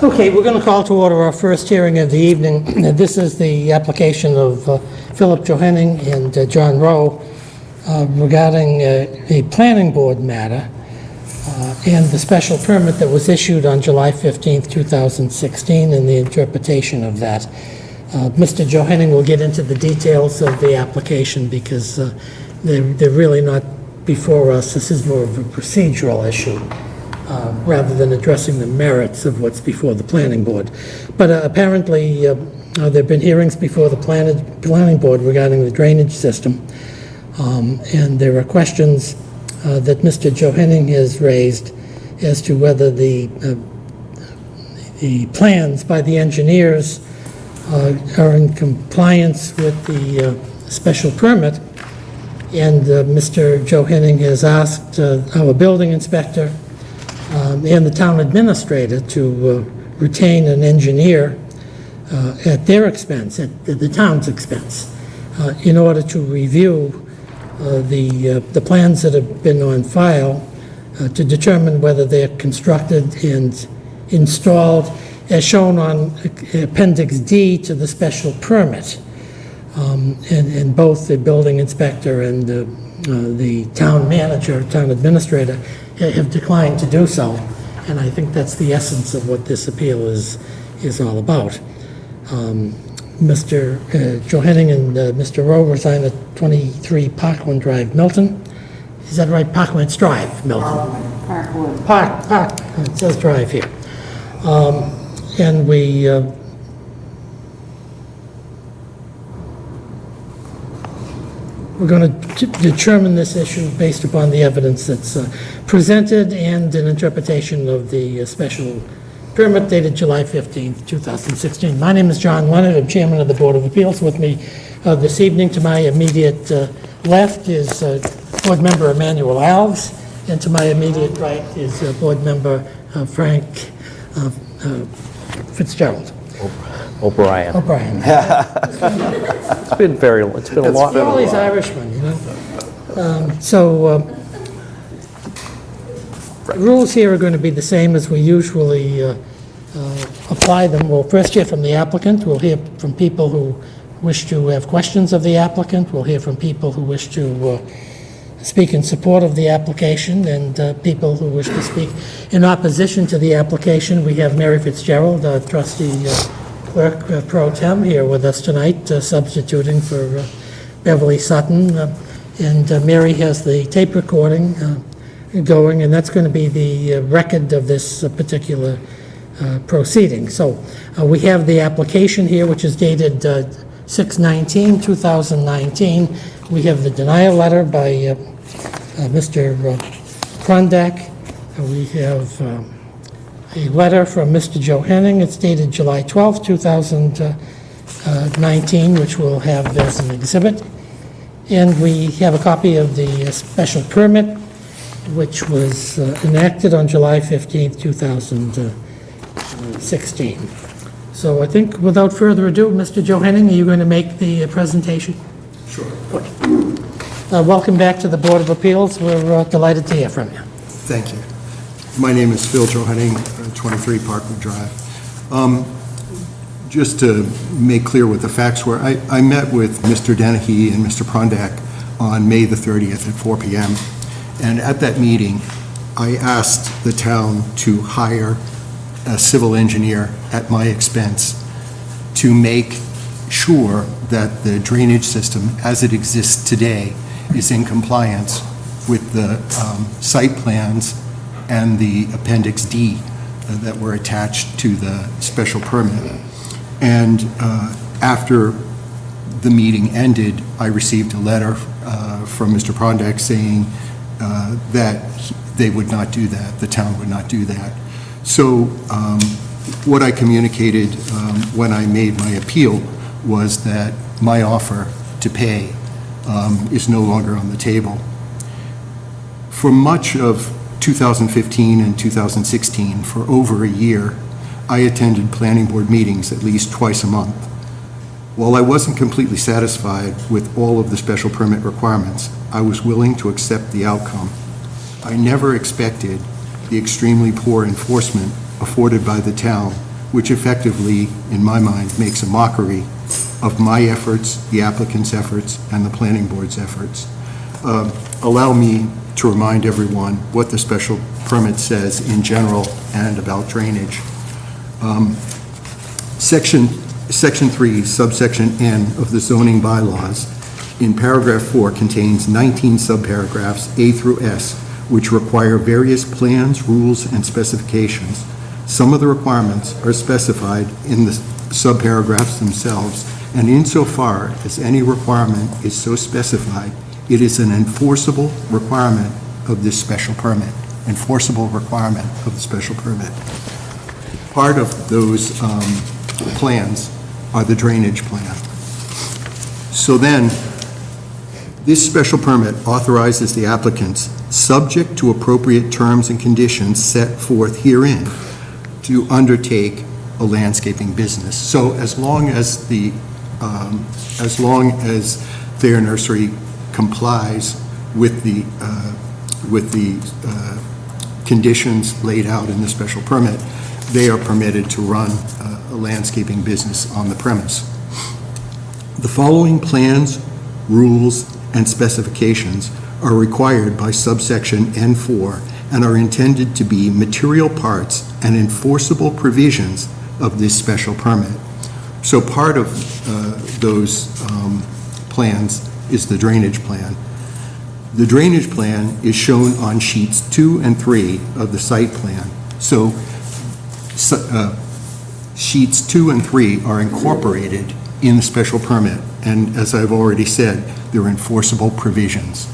Okay, we're going to call to order our first hearing of the evening. This is the application of Philip Johanning and John Rowe regarding a planning board matter and the special permit that was issued on July 15th, 2016, and the interpretation of that. Mr. Johanning will get into the details of the application because they're really not before us. This is more of a procedural issue. Rather than addressing the merits of what's before the planning board. But apparently, there have been hearings before the planning board regarding the drainage system, and there are questions that Mr. Johanning has raised as to whether the plans by the engineers are in compliance with the special permit, and Mr. Johanning has asked our building inspector and the town administrator to retain an engineer at their expense, at the town's expense, in order to review the plans that have been on file to determine whether they're constructed and installed as shown on Appendix D to the special permit. And both the building inspector and the town manager, town administrator, have declined to do so, and I think that's the essence of what this appeal is all about. Mr. Johanning and Mr. Rowe reside at 23 Parkland Drive, Milton. Is that right? Parklands Drive, Milton. Parkwood. Park. It says Drive here. And we're going to determine this issue based upon the evidence that's presented and an interpretation of the special permit dated July 15th, 2016. My name is John Leonard. I'm chairman of the Board of Appeals. With me this evening to my immediate left is board member Emmanuel Alves, and to my immediate right is board member Frank Fitzgerald. O'Brien. It's been a lot. All these Irishmen, you know. The rules here are going to be the same as we usually apply them. We'll first hear from the applicant. We'll hear from people who wish to have questions of the applicant. We'll hear from people who wish to speak in support of the application, and people who wish to speak in opposition to the application. We have Mary Fitzgerald, trustee clerk pro tem, here with us tonight, substituting for Beverly Sutton. And Mary has the tape recording going, and that's going to be the record of this particular proceeding. So we have the application here, which is dated 6/19/2019. We have the denial letter by Mr. Krondak. We have a letter from Mr. Johanning. It's dated July 12th, 2019, which we'll have as an exhibit. And we have a copy of the special permit, which was enacted on July 15th, 2016. So I think without further ado, Mr. Johanning, are you going to make the presentation? Sure. Good. Welcome back to the Board of Appeals. We're delighted to hear from you. Thank you. My name is Phil Johanning, 23 Parkwood Drive. Just to make clear what the facts were, I met with Mr. Dennehy and Mr. Prondak on May the 30th at 4 p.m. And at that meeting, I asked the town to hire a civil engineer at my expense to make sure that the drainage system as it exists today is in compliance with the site plans and the Appendix D that were attached to the special permit. And after the meeting ended, I received a letter from Mr. Prondak saying that they would not do that, the town would not do that. So what I communicated when I made my appeal was that my offer to pay is no longer on the table. For much of 2015 and 2016, for over a year, I attended planning board meetings at least twice a month. While I wasn't completely satisfied with all of the special permit requirements, I was willing to accept the outcome. I never expected the extremely poor enforcement afforded by the town which effectively, in my mind, makes a mockery of my efforts, the applicant's efforts, and the planning board's efforts. Allow me to remind everyone what the special permit says in general and about drainage. Section 3, subsection N of the zoning bylaws, in paragraph 4, contains 19 subparagraphs A through S, which require various plans, rules, and specifications. Some of the requirements are specified in the subparagraphs themselves, and insofar as any requirement is so specified, it is an enforceable requirement of this special permit. Enforceable requirement of the special permit. Part of those plans are the drainage plan. So then, this special permit authorizes the applicants, subject to appropriate terms and conditions set forth herein, to undertake a landscaping business. So as long as Thayer Nursery complies with the conditions laid out in the special permit, they are permitted to run a landscaping business on the premise. The following plans, rules, and specifications are required by subsection N4 and are intended to be material parts and enforceable provisions of this special permit. So part of those plans is the drainage plan. The drainage plan is shown on sheets 2 and 3 of the site plan. So sheets 2 and 3 are incorporated in the special permit, and as I've already said, they're enforceable provisions.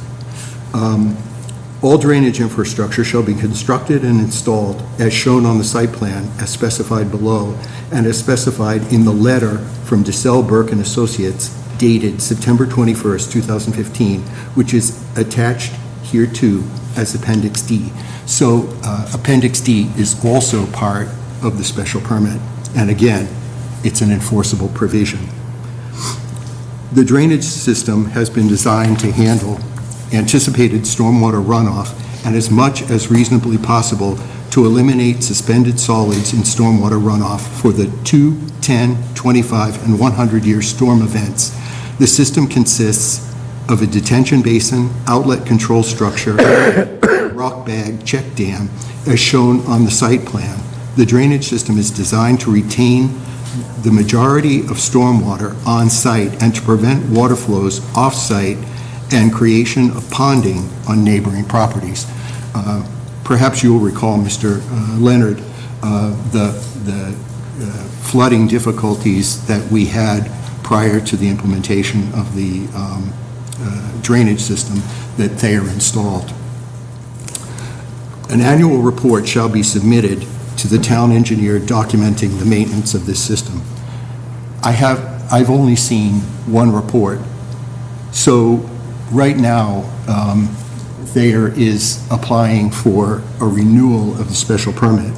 All drainage infrastructure shall be constructed and installed as shown on the site plan as specified below and as specified in the letter from DeSalle Burke and Associates dated September 21st, 2015, which is attached hereto as Appendix D. So Appendix D is also part of the special permit, and again, it's an enforceable provision. The drainage system has been designed to handle anticipated stormwater runoff and as much as reasonably possible to eliminate suspended solids in stormwater runoff for the 2, 10, 25, and 100-year storm events. The system consists of a detention basin, outlet control structure, rock bag, check dam, as shown on the site plan. The drainage system is designed to retain the majority of stormwater on-site and to prevent water flows off-site and creation of ponding on neighboring properties. Perhaps you'll recall, Mr. Leonard, the flooding difficulties that we had prior to the implementation of the drainage system that Thayer installed. An annual report shall be submitted to the town engineer documenting the maintenance of this system. I've only seen one report. So right now, Thayer is applying for a renewal of the special permit.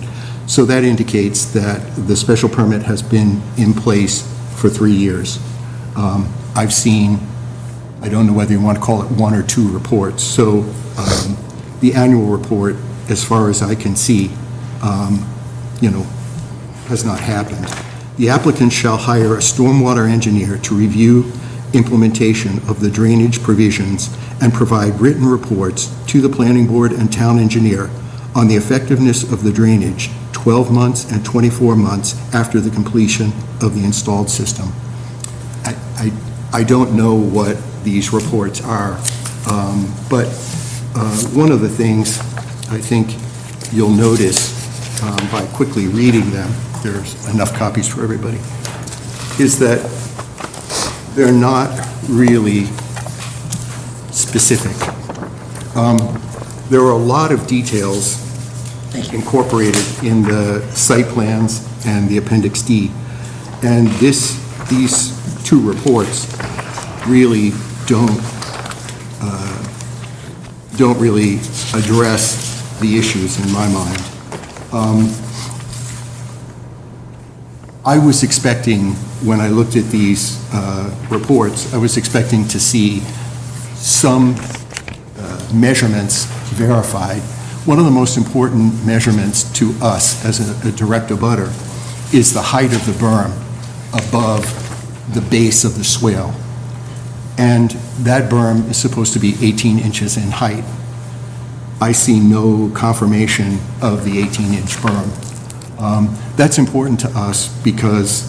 So that indicates that the special permit has been in place for 3 years. I've seen, I don't know whether you want to call it 1 or 2 reports. So the annual report, as far as I can see, has not happened. The applicant shall hire a stormwater engineer to review implementation of the drainage provisions and provide written reports to the planning board and town engineer on the effectiveness of the drainage 12 months and 24 months after the completion of the installed system. I don't know what these reports are, but one of the things I think you'll notice by quickly reading them, there's enough copies for everybody, is that they're not really specific. There are a lot of details incorporated in the site plans and the Appendix D, and these 2 reports really don't really address the issues in my mind. I was expecting, when I looked at these reports, I was expecting to see some measurements verified. One of the most important measurements to us as a direct abutter is the height of the berm above the base of the swale. And that berm is supposed to be 18 inches in height. I see no confirmation of the 18-inch berm. That's important to us because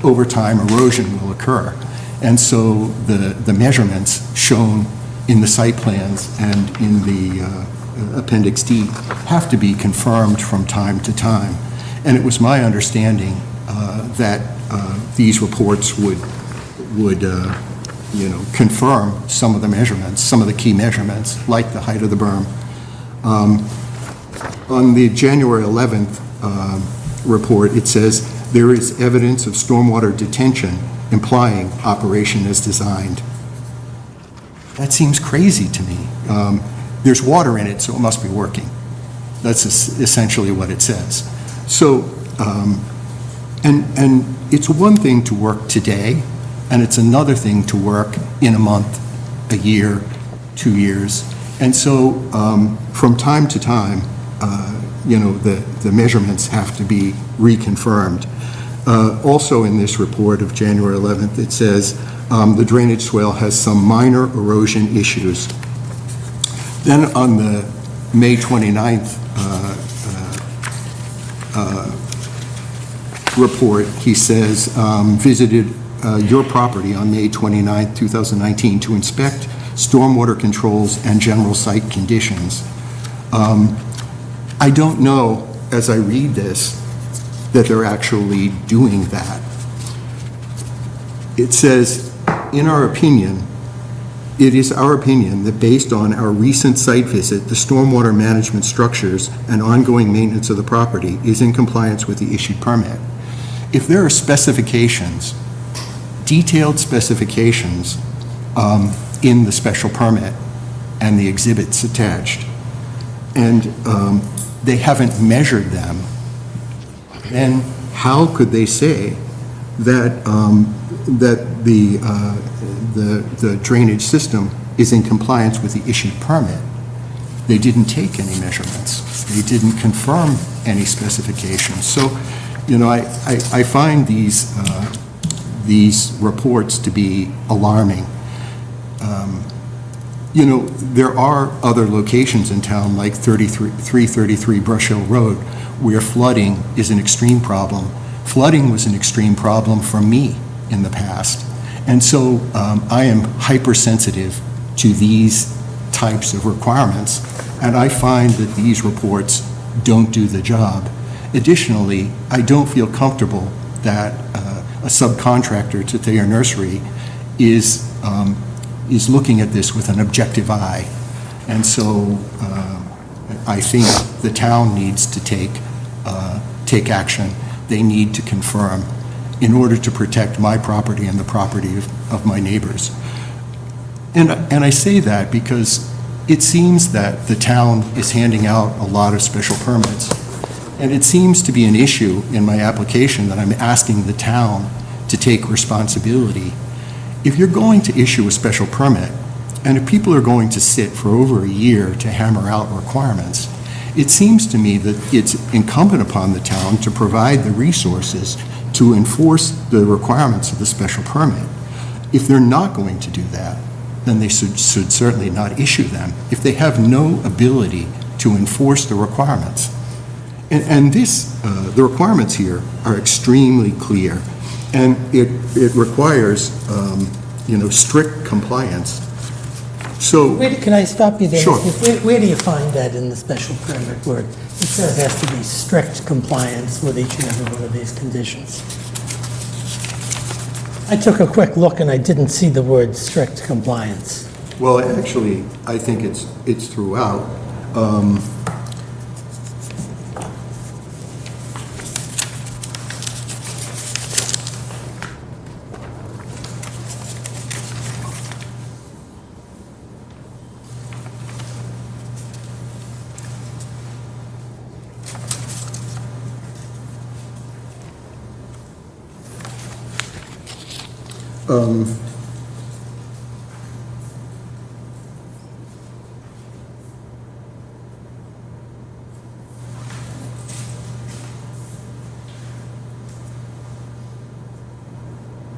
over time erosion will occur. And so the measurements shown in the site plans and in the Appendix D have to be confirmed from time to time. And it was my understanding that these reports would confirm some of the measurements, some of the key measurements, like the height of the berm. On the January 11th report, it says, there is evidence of stormwater detention implying operation as designed. That seems crazy to me. There's water in it, so it must be working. That's essentially what it says. So, and it's one thing to work today, and it's another thing to work in a month, a year, 2 years. And so, from time to time, the measurements have to be reconfirmed. Also in this report of January 11th, it says the drainage swale has some minor erosion issues. Then on the May 29th report, he says, visited your property on May 29th, 2019 to inspect stormwater controls and general site conditions. I don't know, as I read this, that they're actually doing that. It says, in our opinion, it is our opinion that based on our recent site visit, the stormwater management structures and ongoing maintenance of the property is in compliance with the issued permit. If there are specifications, detailed specifications in the special permit and the exhibits attached, and they haven't measured them, then how could they say that that the drainage system is in compliance with the issued permit? They didn't take any measurements. They didn't confirm any specifications. So, I find these reports to be alarming. There are other locations in town, like 333 Brush Hill Road, where flooding is an extreme problem. Flooding was an extreme problem for me in the past. And so I am hypersensitive to these types of requirements, and I find that these reports don't do the job. Additionally, I don't feel comfortable that a subcontractor to Thayer Nursery is looking at this with an objective eye. And so I think the town needs to take action. They need to confirm in order to protect my property and the property of my neighbors. And I say that because it seems that the town is handing out a lot of special permits. And it seems to be an issue in my application that I'm asking the town to take responsibility. If you're going to issue a special permit, and if people are going to sit for over a year to hammer out requirements, it seems to me that it's incumbent upon the town to provide the resources to enforce the requirements of the special permit. If they're not going to do that, then they should certainly not issue them if they have no ability to enforce the requirements. And the requirements here are extremely clear, and it requires, strict compliance. So, Can I stop you there? Sure. Where do you find that in the special permit where it says there has to be strict compliance with each and every one of these conditions? I took a quick look and I didn't see the word strict compliance. well, actually, I think it's throughout.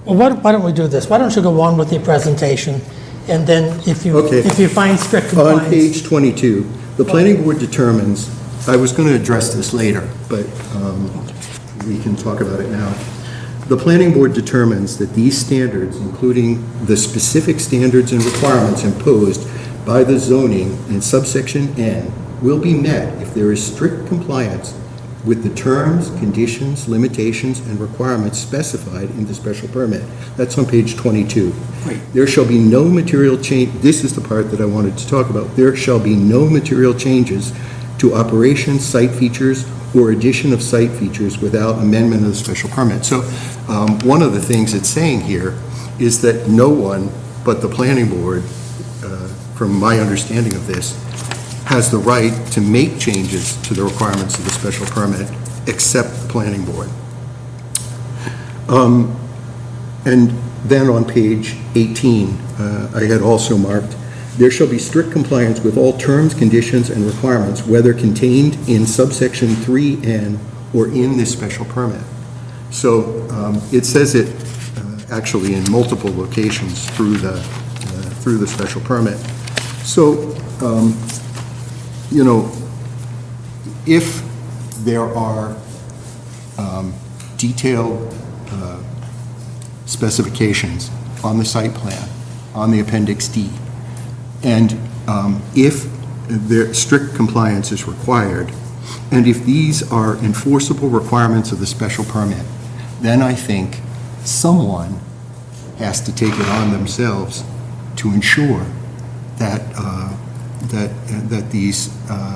Well, why don't we do this? Why don't you go on with your presentation, and then if you find strict compliance... On page 22, the planning board determines, I was going to address this later, but we can talk about it now. The planning board determines that these standards, including the specific standards and requirements imposed by the zoning in subsection N, will be met if there is strict compliance with the terms, conditions, limitations, and requirements specified in the special permit. That's on page 22. Right. There shall be no material change, this is the part that I wanted to talk about. There shall be no material changes to operations, site features, or addition of site features without amendment of the special permit. So one of the things it's saying here is that no one but the planning board, from my understanding of this, has the right to make changes to the requirements of the special permit, except the planning board. And then on page 18, I had also marked, there shall be strict compliance with all terms, conditions, and requirements, whether contained in subsection 3N or in this special permit. So it says it actually in multiple locations through the special permit. So, you know, if there are detailed specifications on the site plan, on the Appendix D, and if strict compliance is required, and if these are enforceable requirements of the special permit, then I think someone has to take it on themselves to ensure that that these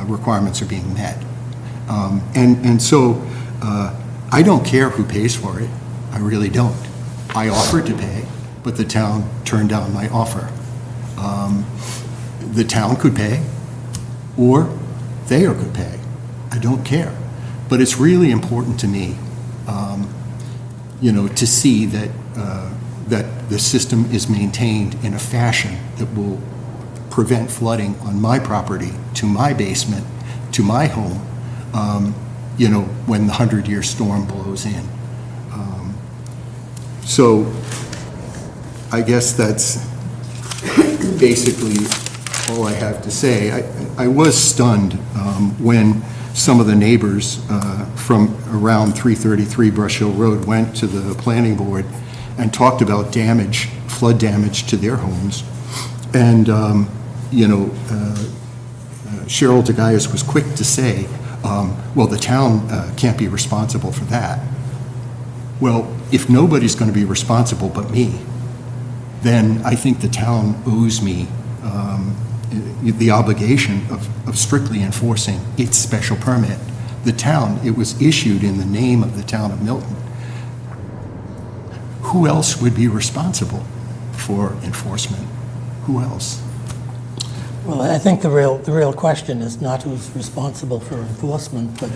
requirements are being met. And so I don't care who pays for it. I really don't. I offered to pay, but the town turned down my offer. The town could pay, or Thayer could pay. I don't care. But it's really important to me, you know, to see that that the system is maintained in a fashion that will prevent flooding on my property, to my basement, to my home, you know, when the 100-year storm blows in. So I guess that's basically all I have to say. I was stunned when some of the neighbors from around 333 Brush Hill Road went to the planning board and talked about damage, flood damage to their homes. And, you know, Cheryl DeGaius was quick to say, well, the town can't be responsible for that. Well, if nobody's going to be responsible but me, then I think the town owes me the obligation of strictly enforcing its special permit. The town, it was issued in the name of the town of Milton. Who else would be responsible for enforcement? Who else? Well, I think the real question is not who's responsible for enforcement, but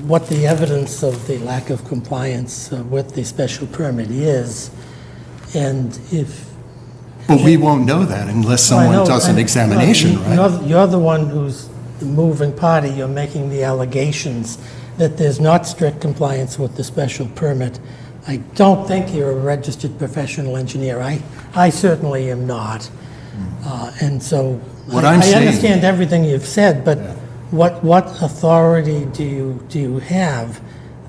what the evidence of the lack of compliance with the special permit is, and if... But we won't know that unless someone does an examination, right? You're the one who's the moving party. You're making the allegations that there's not strict compliance with the special permit. I don't think you're a registered professional engineer. I certainly am not. And so I understand everything you've said, but what authority do you have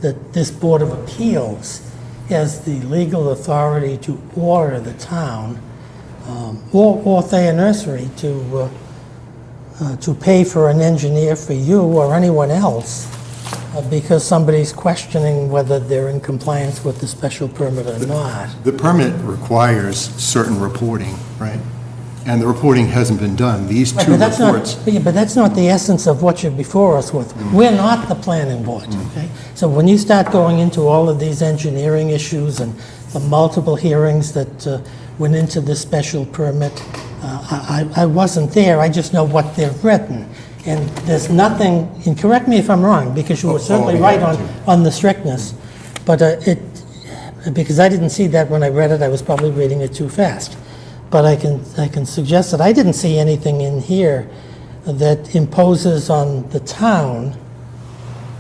that this Board of Appeals has the legal authority to order the town or Thayer Nursery to pay for an engineer for you or anyone else because somebody's questioning whether they're in compliance with the special permit or not? The permit requires certain reporting, right? And the reporting hasn't been done. These two reports... But that's not the essence of what you're before us with. We're not the planning board, okay? So when you start going into all of these engineering issues and the multiple hearings that went into this special permit, I wasn't there. I just know what they've written. And there's nothing, and correct me if I'm wrong, because you were certainly right on the strictness, but because I didn't see that when I read it, I was probably reading it too fast. But I can suggest that I didn't see anything in here that imposes on the town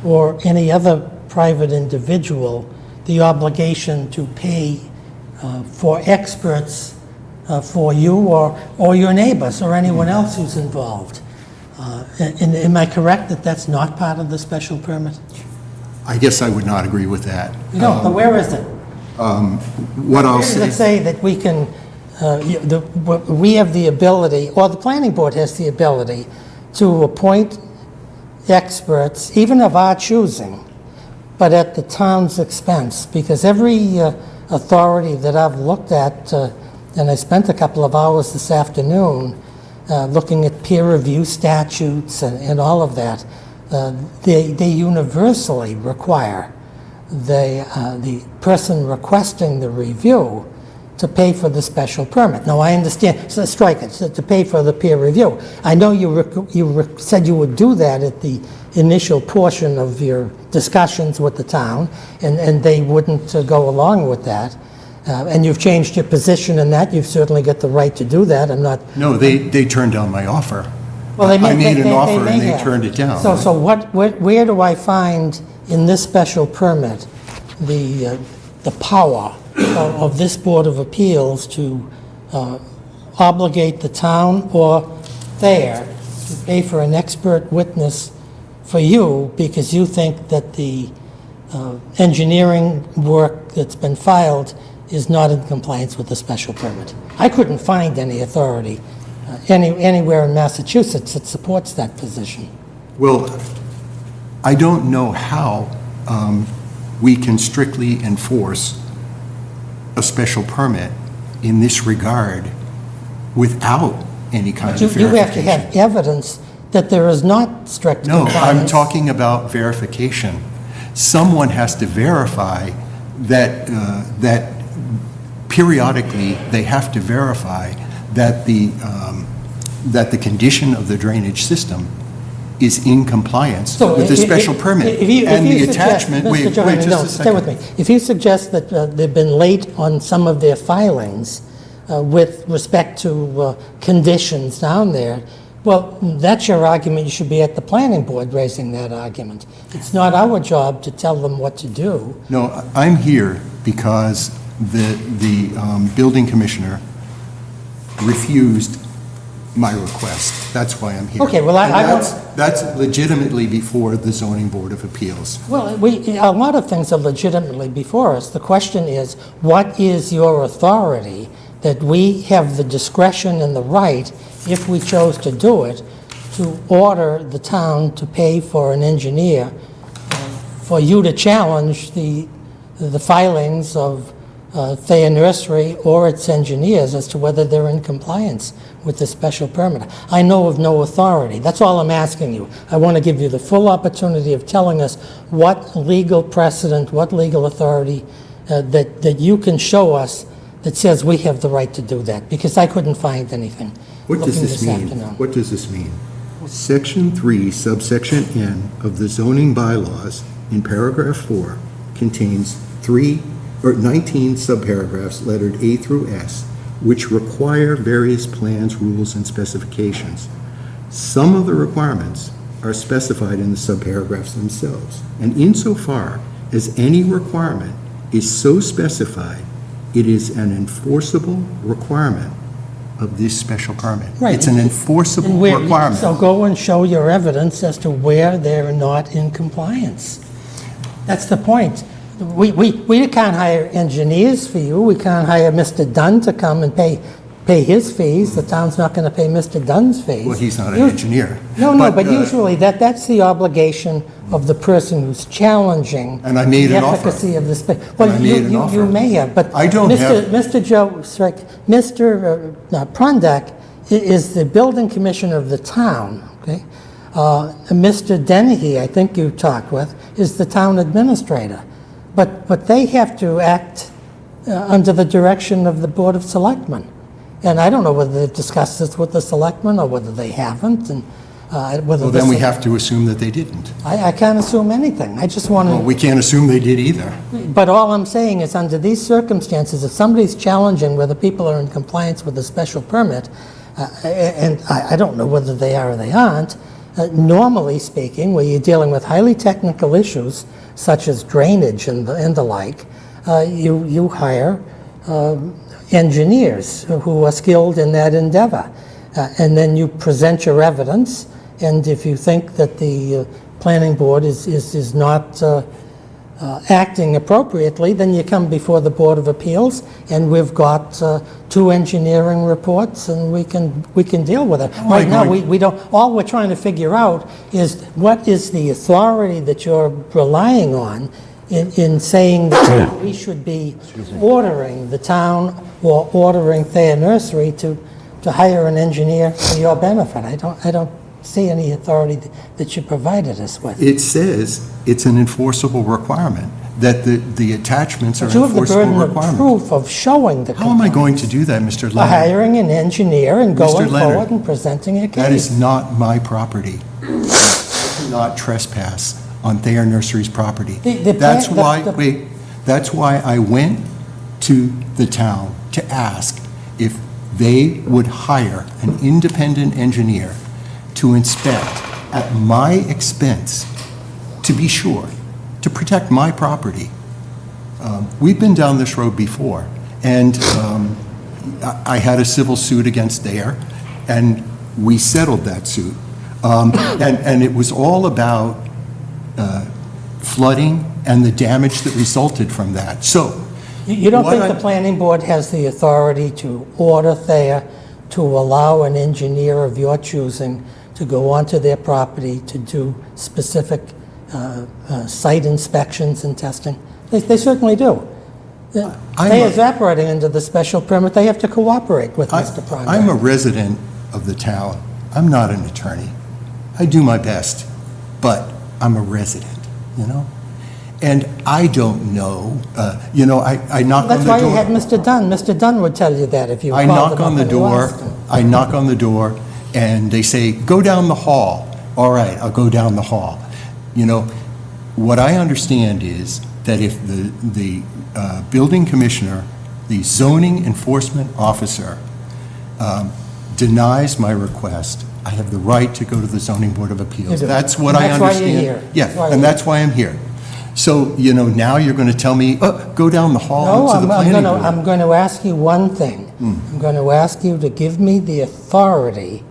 or any other private individual the obligation to pay for experts for you or your neighbors or anyone else who's involved. And am I correct that that's not part of the special permit? I guess I would not agree with that. No, but where is it? What I'll Where does it say, say that we can, we have the ability, or the planning board has the ability, to appoint experts, even of our choosing, but at the town's expense? Because every authority that I've looked at, and I spent a couple of hours this afternoon looking at peer review statutes and all of that, they universally require the person requesting the review to pay for the special permit. Now, I understand, so strike it, so to pay for the peer review. I know you said you would do that at the initial portion of your discussions with the town, and they wouldn't go along with that. And you've changed your position in that. You've certainly got the right to do that. I'm not... no, they turned down my offer. Well, I made an offer and they turned it down. So where do I find in this special permit the power of this Board of Appeals to obligate the town or Thayer to pay for an expert witness for you because you think that the engineering work that's been filed is not in compliance with the special permit? I couldn't find any authority anywhere in Massachusetts that supports that position. Well, I don't know how we can strictly enforce a special permit in this regard without any kind of verification. You have to have evidence that there is not strict compliance. No, I'm talking about verification. Someone has to verify that periodically they have to verify that the condition of the drainage system is in compliance with the special permit. And the attachment, wait just a second. Stay with me. If you suggest that they've been late on some of their filings with respect to conditions down there, well, that's your argument. You should be at the planning board raising that argument. It's not our job to tell them what to do. No, I'm here because the building commissioner refused my request. That's why I'm here. Okay, well, that's legitimately before the zoning board of appeals. Well, a lot of things are legitimately before us. The question is, what is your authority that we have the discretion and the right, if we chose to do it, to order the town to pay for an engineer for you to challenge the filings of Thayer Nursery or its engineers as to whether they're in compliance with the special permit? I know of no authority. That's all I'm asking you. I want to give you the full opportunity of telling us what legal precedent, what legal authority that you can show us that says we have the right to do that, because I couldn't find anything. What does this mean? What does this mean? Section 3, subsection N of the zoning bylaws in paragraph 4 contains 19 subparagraphs lettered A through S, which require various plans, rules, and specifications. Some of the requirements are specified in the subparagraphs themselves, and insofar as any requirement is so specified, it is an enforceable requirement of this special permit. Right. It's an enforceable requirement. So go and show your evidence as to where they're not in compliance. That's the point. We can't hire engineers for you. We can't hire Mr. Dunn to come and pay his fees. The town's not going to pay Mr. Dunn's fees. Well, he's not an engineer. No, but usually that's the obligation of the person who's challenging And I made the an offer. efficacy of the And I made an offer. You may have, but I don't have- Mr. Prondak is the building commissioner of the town, okay? Mr. Dennehy, I think you talked with, is the town administrator. But they have to act under the direction of the Board of Selectmen. And I don't know whether they've discussed this with the selectmen or whether they haven't, and whether Well, then we have to assume that they didn't. I can't assume anything. I just want to... Well, we can't assume they did either. But all I'm saying is, under these circumstances, if somebody's challenging whether people are in compliance with a special permit, and I don't know whether they are or they aren't, normally speaking, where you're dealing with highly technical issues, such as drainage and the like, you hire engineers who are skilled in that endeavor. And then you present your evidence, and if you think that the planning board is not acting appropriately, then you come before the Board of Appeals, and we've got 2 engineering reports, and we can deal with it. Right now, we don't, all we're trying to figure out is what is the authority that you're relying on in saying that we should be ordering the town or ordering Thayer Nursery to hire an engineer for your benefit. I don't see any authority that you provided us with. It says it's an enforceable requirement, that the attachments are But you have the enforceable burden of requirements. proof of showing the How am I going to compliance. do that, Mr. By Leonard? hiring an engineer and going Leonard, forward and presenting a case. That is not my property. I do not trespass on Thayer Nursery's property. That's why I went to the town to ask if they would hire an independent engineer to inspect at my expense, to be sure, to protect my property. We've been down this road before, and I had a civil suit against Thayer, and we settled that suit. And it was all about flooding and the damage that resulted from that. So, You don't what think the planning board has the authority to order Thayer to allow an engineer of your choosing to go onto their property to do specific site inspections and testing? They certainly do. Thayer's operating under the special permit. They have to cooperate with Mr. Prondak. I'm a resident of the town. I'm not an attorney. I do my best, but I'm a resident, you know? And I don't know, I knock on the door. That's why you had Mr. Dunn. Mr. Dunn would tell you that if you I called knock him on up the and you door, asked him. I knock on the door, and they say, go down the hall. All right, I'll go down the hall. You know, what I understand is that if the building commissioner, the zoning enforcement officer, denies my request, I have the right to go to the zoning board of appeals. You do. That's what And I that's why you're understand. here. That's why Yeah, you're and that's why I'm here. So, now you're going to tell me, go down the hall No, to the planning board. I'm going to ask you one thing. I'm going to ask you to give me the authority,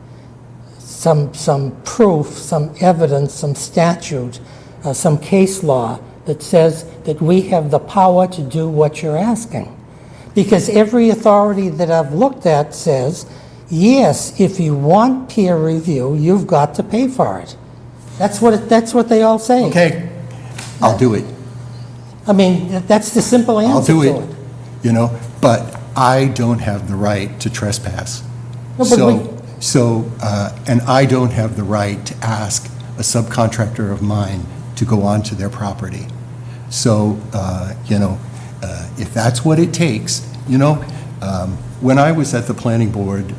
some proof, some evidence, some statute, some case law that says that we have the power to do what you're asking. Because every authority that I've looked at says, yes, if you want peer review, you've got to pay for it. That's what they all say. Okay, I'll do it. I mean, that's the simple answer I'll do to it. But I don't have the right to trespass. No, but And I don't have the right to ask a subcontractor of mine to go onto their property. So, if that's what it takes, when I was at the planning board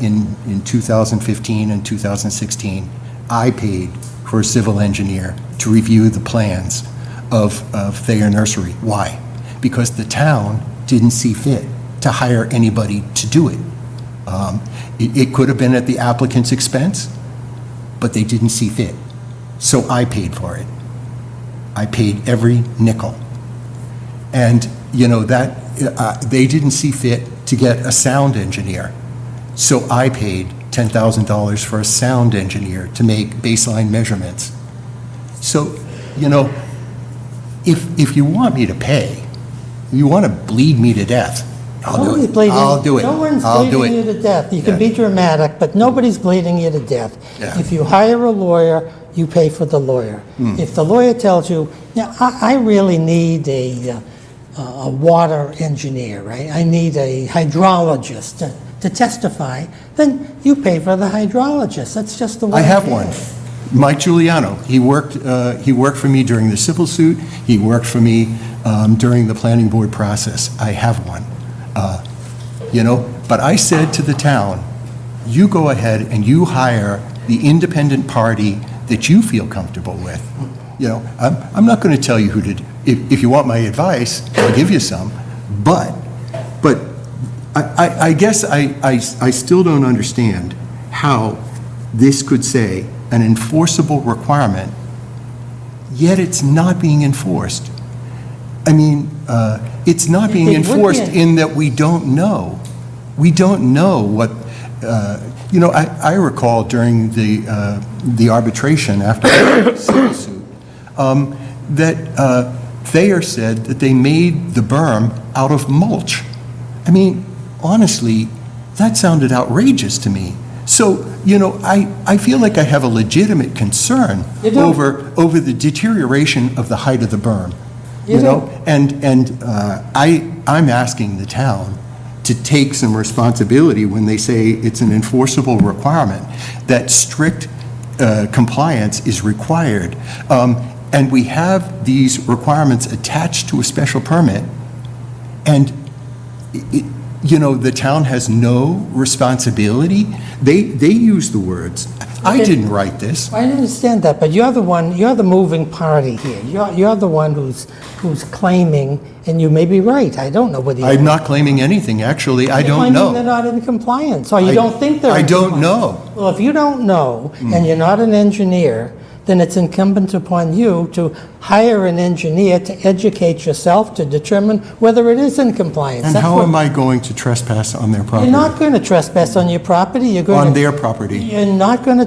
in 2015 and 2016, I paid for a civil engineer to review the plans of Thayer Nursery. Why? Because the town didn't see fit to hire anybody to do it. It could have been at the applicant's expense, but they didn't see fit. So I paid for it. I paid every nickel. And, they didn't see fit to get a sound engineer. So I paid $10,000 for a sound engineer to make baseline measurements. So, if you want me to pay, you want to bleed me to death, I'll do it. I'll do it. No one's I'll do bleeding it. you to death. You can Yeah. be dramatic, but nobody's bleeding you to death. Yeah. If you hire a lawyer, you pay for the lawyer. If the lawyer tells you, I really need a water engineer, right? I need a hydrologist to testify, then you pay for the hydrologist. That's just the way I have it one. is. Mike Giuliano, he worked for me during the civil suit, he worked for me during the planning board process. I have one. But I said to the town, you go ahead and you hire the independent party that you feel comfortable with. I'm not going to tell you who to, if you want my advice, I'll give you some, but I guess I still don't understand how this could say an enforceable requirement, yet it's not being enforced. I mean, it's not being It would be enforced en- in that we don't know. We don't know what, I recall during the arbitration after the civil suit, that Thayer said that they made the berm out of mulch. I mean, honestly, that sounded outrageous to me. So, I feel like I have a legitimate concern You do. over the deterioration of the height of the berm. You do. And I'm asking the town to take some responsibility when they say it's an enforceable requirement, that strict compliance is required. And we have these requirements attached to a special permit, and the town has no responsibility. They use the words. I didn't write this. I understand that, but you're the moving party here. You're the one who's claiming, and you may be right, I don't know whether you're... I'm not claiming anything, actually. I don't You're claiming know. they're not in compliance, or you don't think they're I in don't compliance. know. Well, if you don't know, and you're not an engineer, then it's incumbent upon you to hire an engineer to educate yourself to determine whether it is in compliance. And That's how what- am I going to trespass on their property? You're not going to trespass on your property, you're going to... On their property. You're not going to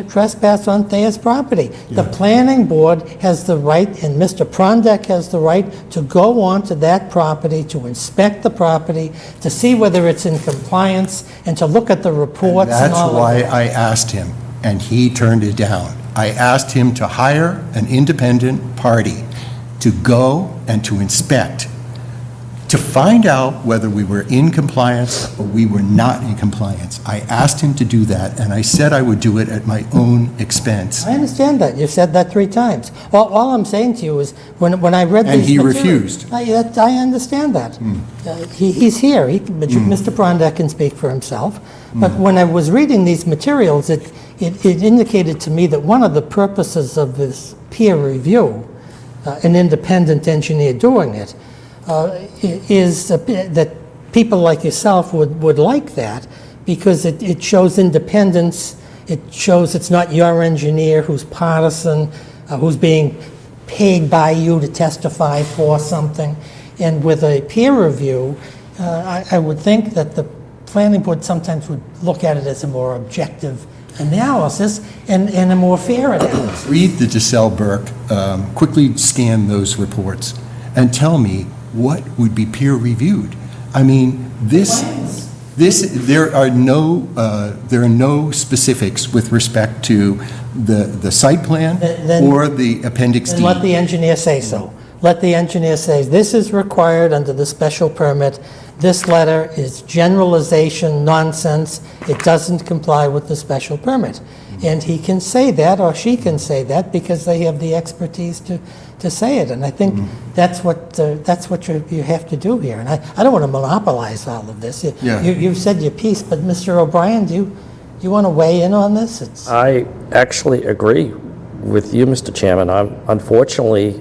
trespass on Thayer's property. The planning board has the right, and Mr. Prondak has the right, to go onto that property, to inspect the property, to see whether it's in compliance, and to look at the reports and That's all of why that. I asked him, and he turned it down. I asked him to hire an independent party to go and to inspect, to find out whether we were in compliance or we were not in compliance. I asked him to do that, and I said I would do it at my own expense. I understand that. You've said that 3 times. All I'm saying to you is, when I read And these he materials- refused. I understand that. He's here. But Mr. Prondak can speak for himself. But when I was reading these materials, it indicated to me that one of the purposes of this peer review, an independent engineer doing it, is that people like yourself would like that, because it shows independence. It shows it's not your engineer who's partisan, who's being paid by you to testify for something. And with a peer review, I would think that the planning board sometimes would look at it as a more objective analysis and a more fair analysis. Read the DeSalle Burke, quickly scan those reports, and tell me what would be peer reviewed. I mean, there are no specifics with respect to the site plan Then- or the Appendix And D. let the engineer say so. Let the engineer say, this is required under the special permit. This letter is generalization nonsense. It doesn't comply with the special permit. And he can say that, or she can say that, because they have the expertise to say it. And I think that's what you have to do here. And I don't want to monopolize all of this. You've said your piece, but Mr. O'Brien, do you want to weigh in on this? I actually agree with you, Mr. Chairman. Unfortunately,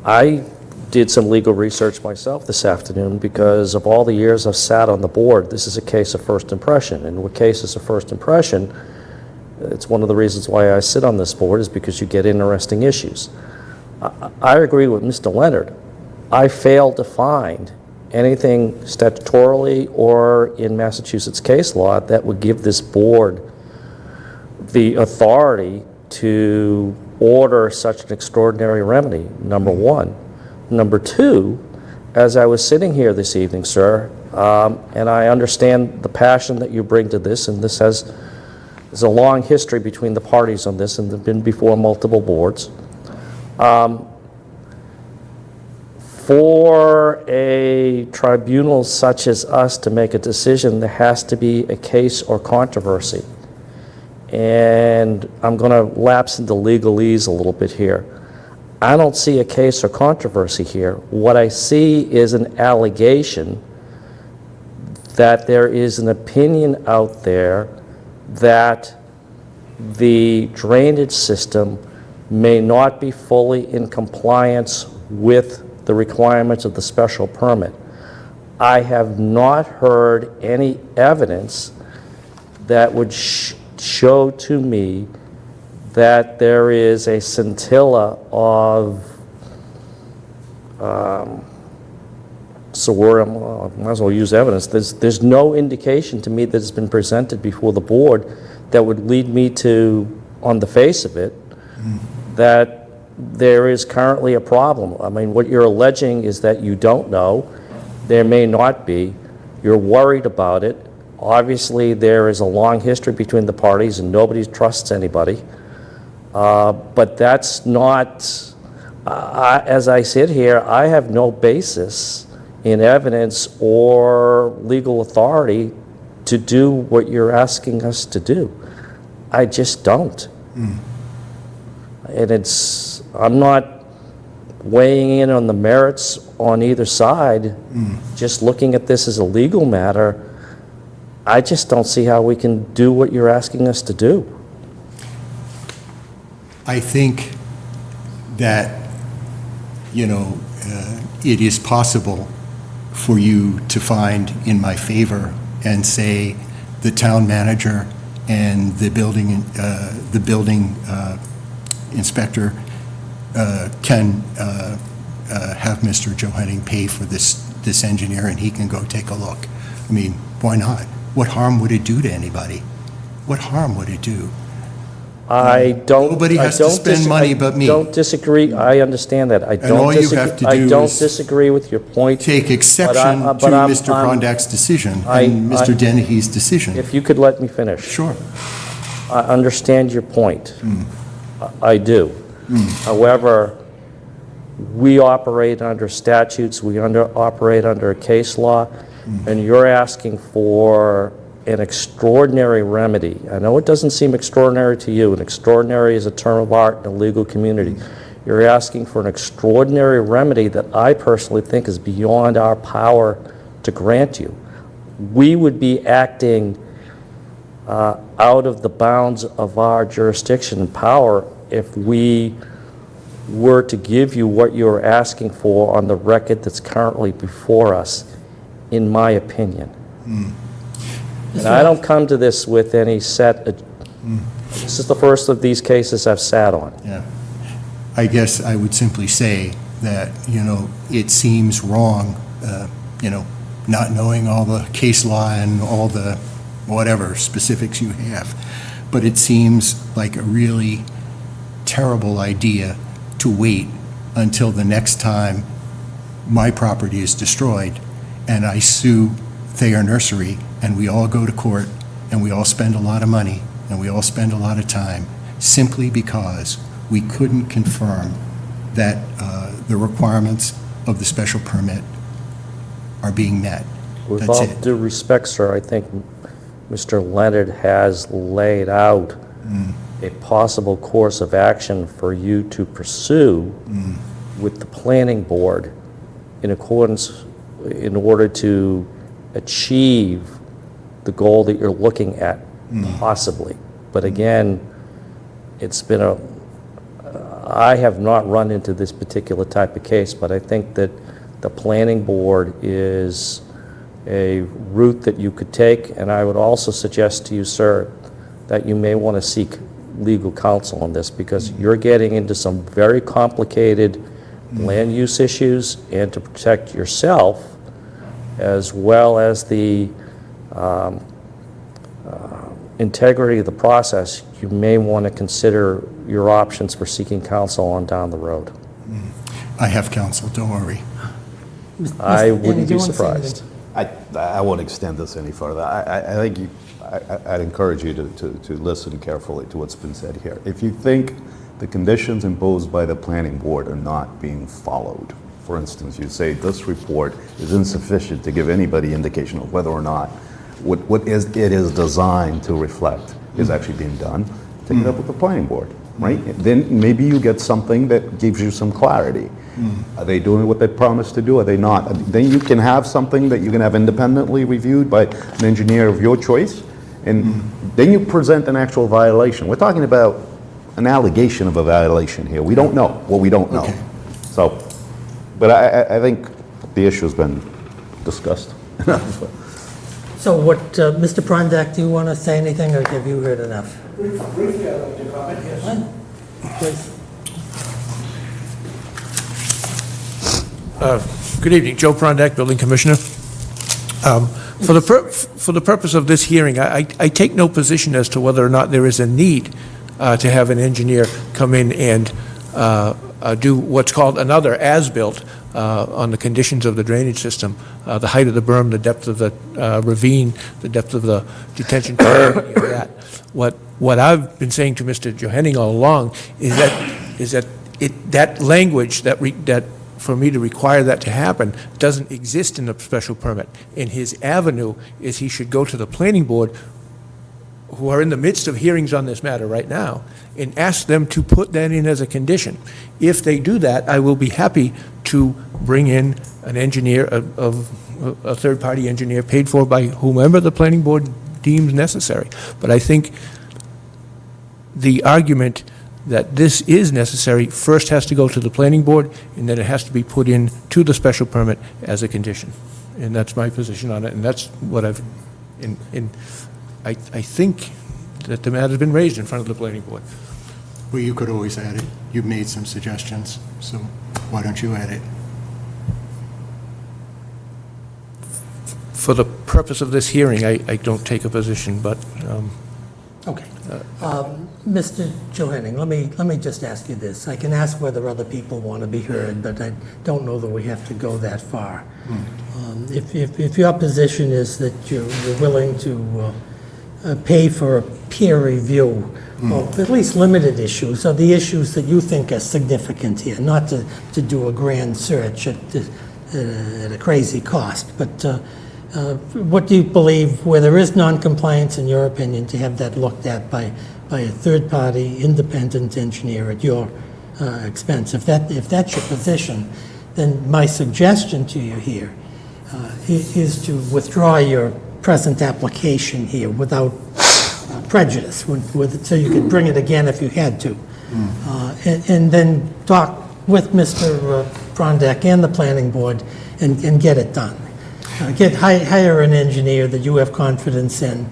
I did some legal research myself this afternoon, because of all the years I've sat on the board, this is a case of first impression. And with cases of first impression, it's one of the reasons why I sit on this board, is because you get interesting issues. I agree with Mr. Leonard. I failed to find anything statutorily or in Massachusetts case law that would give this board the authority to order such an extraordinary remedy, number one. Number two, as I was sitting here this evening, sir, and I understand the passion that you bring to this, and there's a long history between the parties on this, and they've been before multiple boards. For a tribunal such as us to make a decision, there has to be a case or controversy. And I'm going to lapse into legalese a little bit here. I don't see a case or controversy here. What I see is an allegation that there is an opinion out there that the drainage system may not be fully in compliance with the requirements of the special permit. I have not heard any evidence that would show to me that there is a scintilla of So I might as well use evidence. There's no indication to me that has been presented before the board that would lead me to, on the face of it, that there is currently a problem. I mean, what you're alleging is that you don't know. There may not be. You're worried about it. Obviously, there is a long history between the parties and nobody trusts anybody. But that's not, as I sit here, I have no basis in evidence or legal authority to do what you're asking us to do. I just don't. And I'm not weighing in on the merits on either side, just looking at this as a legal matter. I just don't see how we can do what you're asking us to do. I think that, it is possible for you to find in my favor and say the town manager and the building inspector can have Mr. Joe Henning pay for this engineer and he can go take a look. I mean, why not? What harm would it do to anybody? What harm would it do? Nobody has to spend money but me. I don't disagree. I understand that. I all you have to do I don't is disagree with your point. Take exception to Mr. Prondak's decision and Mr. Dennehy's decision. If you could let me finish. Sure. I understand your point. I do. However, we operate under statutes, we operate under a case law, and you're asking for an extraordinary remedy. I know it doesn't seem extraordinary to you, and extraordinary is a term of art in the legal community. You're asking for an extraordinary remedy that I personally think is beyond our power to grant you. We would be acting out of the bounds of our jurisdiction and power if we were to give you what you're asking for on the record that's currently before us, in my opinion. And I don't come to this with any set, this is the first of these cases I've sat on. Yeah. I guess I would simply say that, it seems wrong, not knowing all the case law and all the whatever specifics you have, but it seems like a really terrible idea to wait until the next time my property is destroyed and I sue Thayer Nursery and we all go to court and we all spend a lot of money and we all spend a lot of time simply because we couldn't confirm that the requirements of the special permit are being met. With That's all it. due respect, sir, I think Mr. Leonard has laid out a possible course of action for you to pursue with the planning board in accordance, in order to achieve the goal that you're looking at, possibly. But again, it's been I have not run into this particular type of case, but I think that the planning board is a route that you could take, and I would also suggest to you, sir, that you may want to seek legal counsel on this, because you're getting into some very complicated land use issues, and to protect yourself as well as the integrity of the process, you may want to consider your options for seeking counsel on down the road. I have counsel, don't worry. I wouldn't do you be want to say surprised. I won't extend this any further. I think I'd encourage you to listen carefully to what's been said here. If you think the conditions imposed by the planning board are not being followed, for instance, you say this report is insufficient to give anybody indication of whether or not what it is designed to reflect is actually being done, take it up with the planning board, right? Then maybe you get something that gives you some clarity. Are they doing what they promised to do? Are they not? Then you can have something that you can have independently reviewed by an engineer of your choice, and then you present an actual violation. We're talking about an allegation of a violation here. We don't know what we don't know. Okay. So, but I think the issue has been discussed. So what, Mr. Prondak, do you want to say anything, or have you heard enough? Briefly, I'd like to comment, yes. Please. Good evening, Joe Prondak, Building Commissioner. For the purpose of this hearing, I take no position as to whether or not there is a need to have an engineer come in and do what's called another as-built on the conditions of the drainage system, the height of the berm, the depth of the ravine, the depth of the detention pond, any of that. What I've been saying to Mr. Johanning all along is that that language that for me to require that to happen doesn't exist in the special permit. And his avenue is he should go to the planning board, who are in the midst of hearings on this matter right now, and ask them to put that in as a condition. If they do that, I will be happy to bring in an engineer, a third-party engineer paid for by whomever the planning board deems necessary. But I think the argument that this is necessary first has to go to the planning board, and then it has to be put in to the special permit as a condition. And that's my position on it, and that's what I've, I think that the matter's been raised in front of the planning board. Well, you could always add it. You've made some suggestions, so why don't you add it? For the purpose of this hearing, I don't take a position, but Okay. Mr. Johanning, let me just ask you this. I can ask whether other people want to be heard, but I don't know that we have to go that far. If your position is that you're willing to pay for a peer review of at least limited issues, or the issues that you think are significant here, not to do a grand search at a crazy cost, but what do you believe, where there is non-compliance, in your opinion, to have that looked at by a third-party independent engineer at your expense? If that's your position, then my suggestion to you here is to withdraw your present application here without prejudice, so you could bring it again if you had to. And then talk with Mr. Prondak and the planning board and get it done. Hire an engineer that you have confidence in,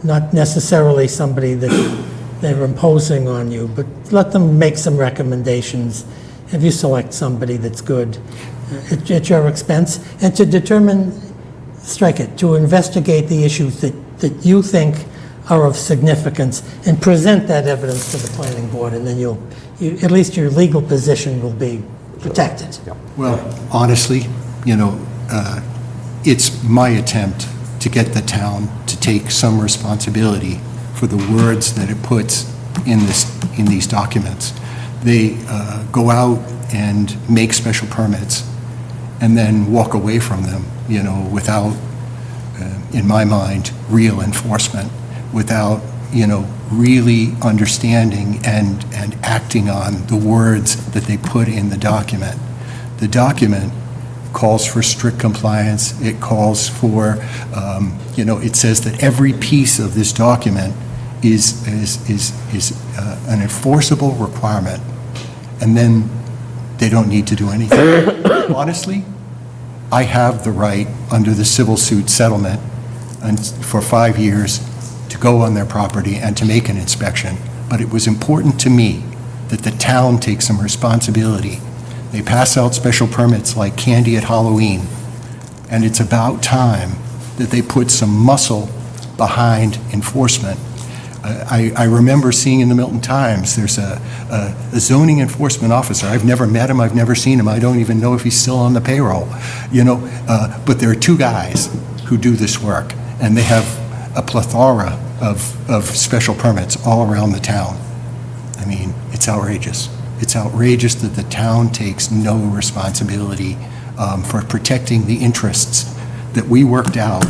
not necessarily somebody that they're imposing on you, but let them make some recommendations. Have you select somebody that's good at your expense, and to determine, to investigate the issues that you think are of significance, and present that evidence to the planning board, and then at least your legal position will be protected. Well, honestly, it's my attempt to get the town to take some responsibility for the words that it puts in these documents. They go out and make special permits and then walk away from them, without, in my mind, real enforcement, without, really understanding and acting on the words that they put in the document. The document calls for strict compliance. It calls for, it says that every piece of this document is an enforceable requirement, and then they don't need to do anything. Honestly, I have the right under the civil suit settlement and for 5 years to go on their property and to make an inspection, but it was important to me that the town take some responsibility. They pass out special permits like candy at Halloween, and it's about time that they put some muscle behind enforcement. I remember seeing in the Milton Times, there's a zoning enforcement officer. I've never met him, I've never seen him, I don't even know if he's still on the payroll, but there are 2 guys who do this work, and they have a plethora of special permits all around the town. I mean, it's outrageous. It's outrageous that the town takes no responsibility for protecting the interests that we worked out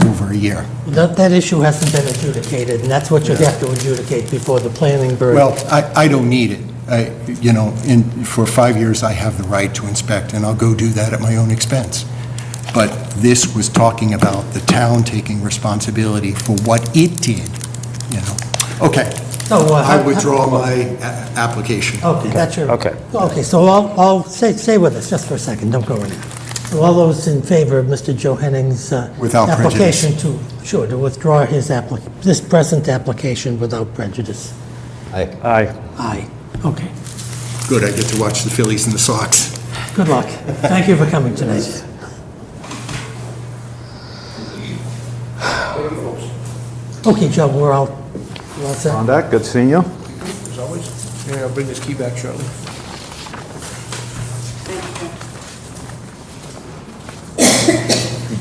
over a year. That issue hasn't been adjudicated, and that's what you have to adjudicate before the planning board. Well, I don't need it. For 5 years, I have the right to inspect, and I'll go do that at my own expense. But this was talking about the town taking responsibility for what it did, Okay. So, I withdraw my application. Okay, that's your... Okay. Okay, so I'll stay with us just for a second, don't go anywhere. So all those in favor of Mr. Johanning's Without application to withdraw this present application without prejudice? Aye. Aye. Okay. Good, I get to watch the Phillies and the Sox. Good luck. Thank you for coming tonight. Okay, Joe, we're all set. Prondak, good seeing you. As always. Yeah, I'll bring this key back shortly.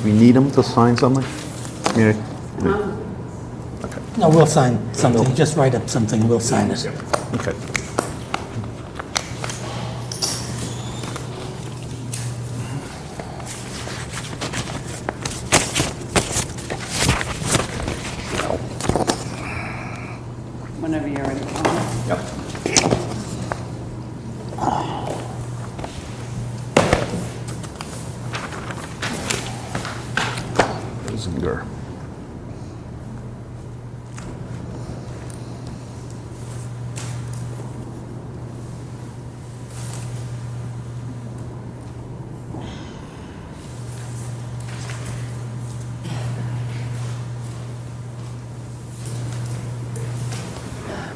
We need him to sign something? Yeah. No, we'll sign something. Just write up something, we'll sign it. Okay. Whenever you're ready. Yep. Zinger.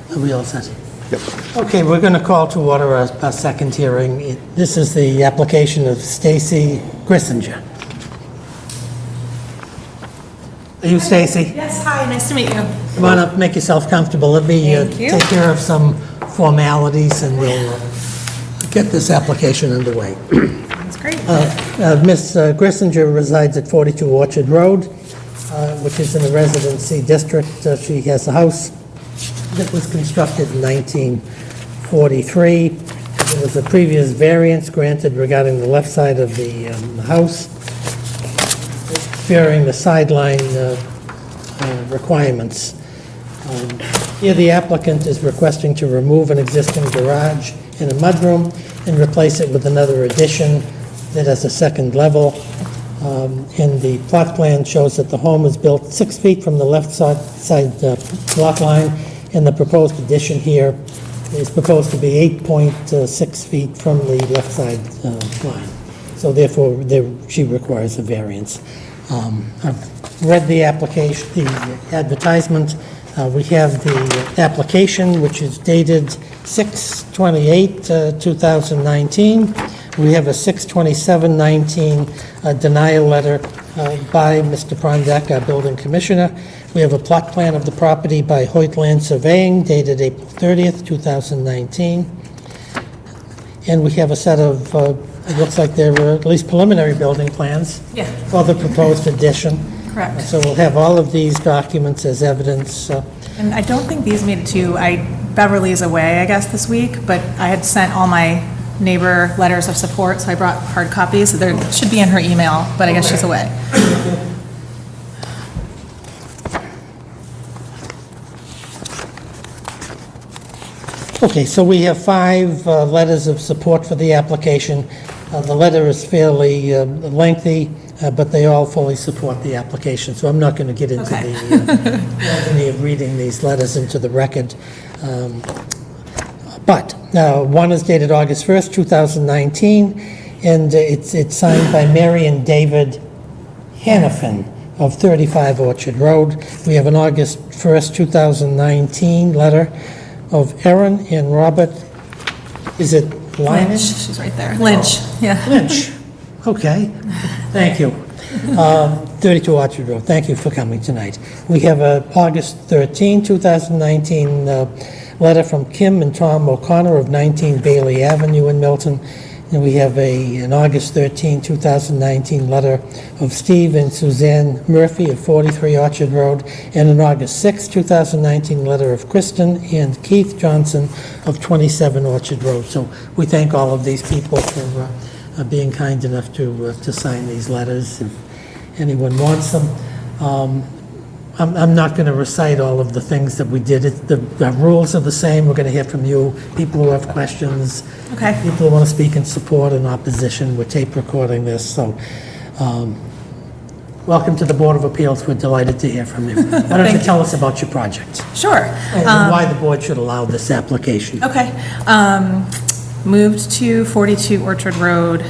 Are we all set? Yep. Okay, we're going to call to order our second hearing. This is the application of Stacy Grissinger. Are you Stacy? Yes, hi, nice to meet you. Come on up, make yourself comfortable. Let me Thank you. take care of some formalities, and we'll get this application underway. That's great. Ms. Grissinger resides at 42 Orchard Road, which is in the residency district. She has a house that was constructed in 1943. There was a previous variance granted regarding the left side of the house, varying the sideline requirements. Here, the applicant is requesting to remove an existing garage and a mudroom and replace it with another addition that has a second level. And the plot plan shows that the home is built 6 feet from the left side lot line, and the proposed addition here is proposed to be 8.6 feet from the left side line. So therefore, she requires a variance. I've read the application, the advertisement. We have the application, which is dated 6/28/2019. We have a 6/27/19 denial letter by Mr. Prondak, our building commissioner. We have a plot plan of the property by Hoyt Land Surveying dated April 30th, 2019. And we have a set of, it looks like they're at least preliminary building plans Yeah, for the proposed addition. correct. So we'll have all of these documents as evidence. And I don't think these made it to, Beverly is away, I guess, this week, but I had sent all my neighbor letters of support, so I brought hard copies. So there should be in her email, but I guess she's away. Okay, so we have 5 letters of support for the application. The letter is fairly lengthy, but they all fully support the application, so I'm not going to get into Okay. the agony of reading these letters into the record. But one is dated August 1st, 2019, and it's signed by Mary and David Hannafin of 35 Orchard Road. We have an August 1st, 2019 letter of Aaron and Robert, is it Lynch, Lynch? she's right there. Lynch, yeah. Lynch, okay, thank you. 32 Orchard Road, thank you for coming tonight. We have a August 13, 2019 letter from Kim and Tom O'Connor of 19 Bailey Avenue in Milton. And we have an August 13, 2019 letter of Steve and Suzanne Murphy of 43 Orchard Road, and an August 6, 2019 letter of Kristen and Keith Johnson of 27 Orchard Road. So we thank all of these people for being kind enough to sign these letters if anyone wants them. I'm not going to recite all of the things that we did. The rules are the same. We're going to hear from you, people who have questions, Okay. people who want to speak in support and opposition. We're tape recording this, so welcome to the Board of Appeals. We're delighted to hear from you. Why don't you Thank you. tell us about your project Sure. and why the board should allow this application? Okay. Moved to 42 Orchard Road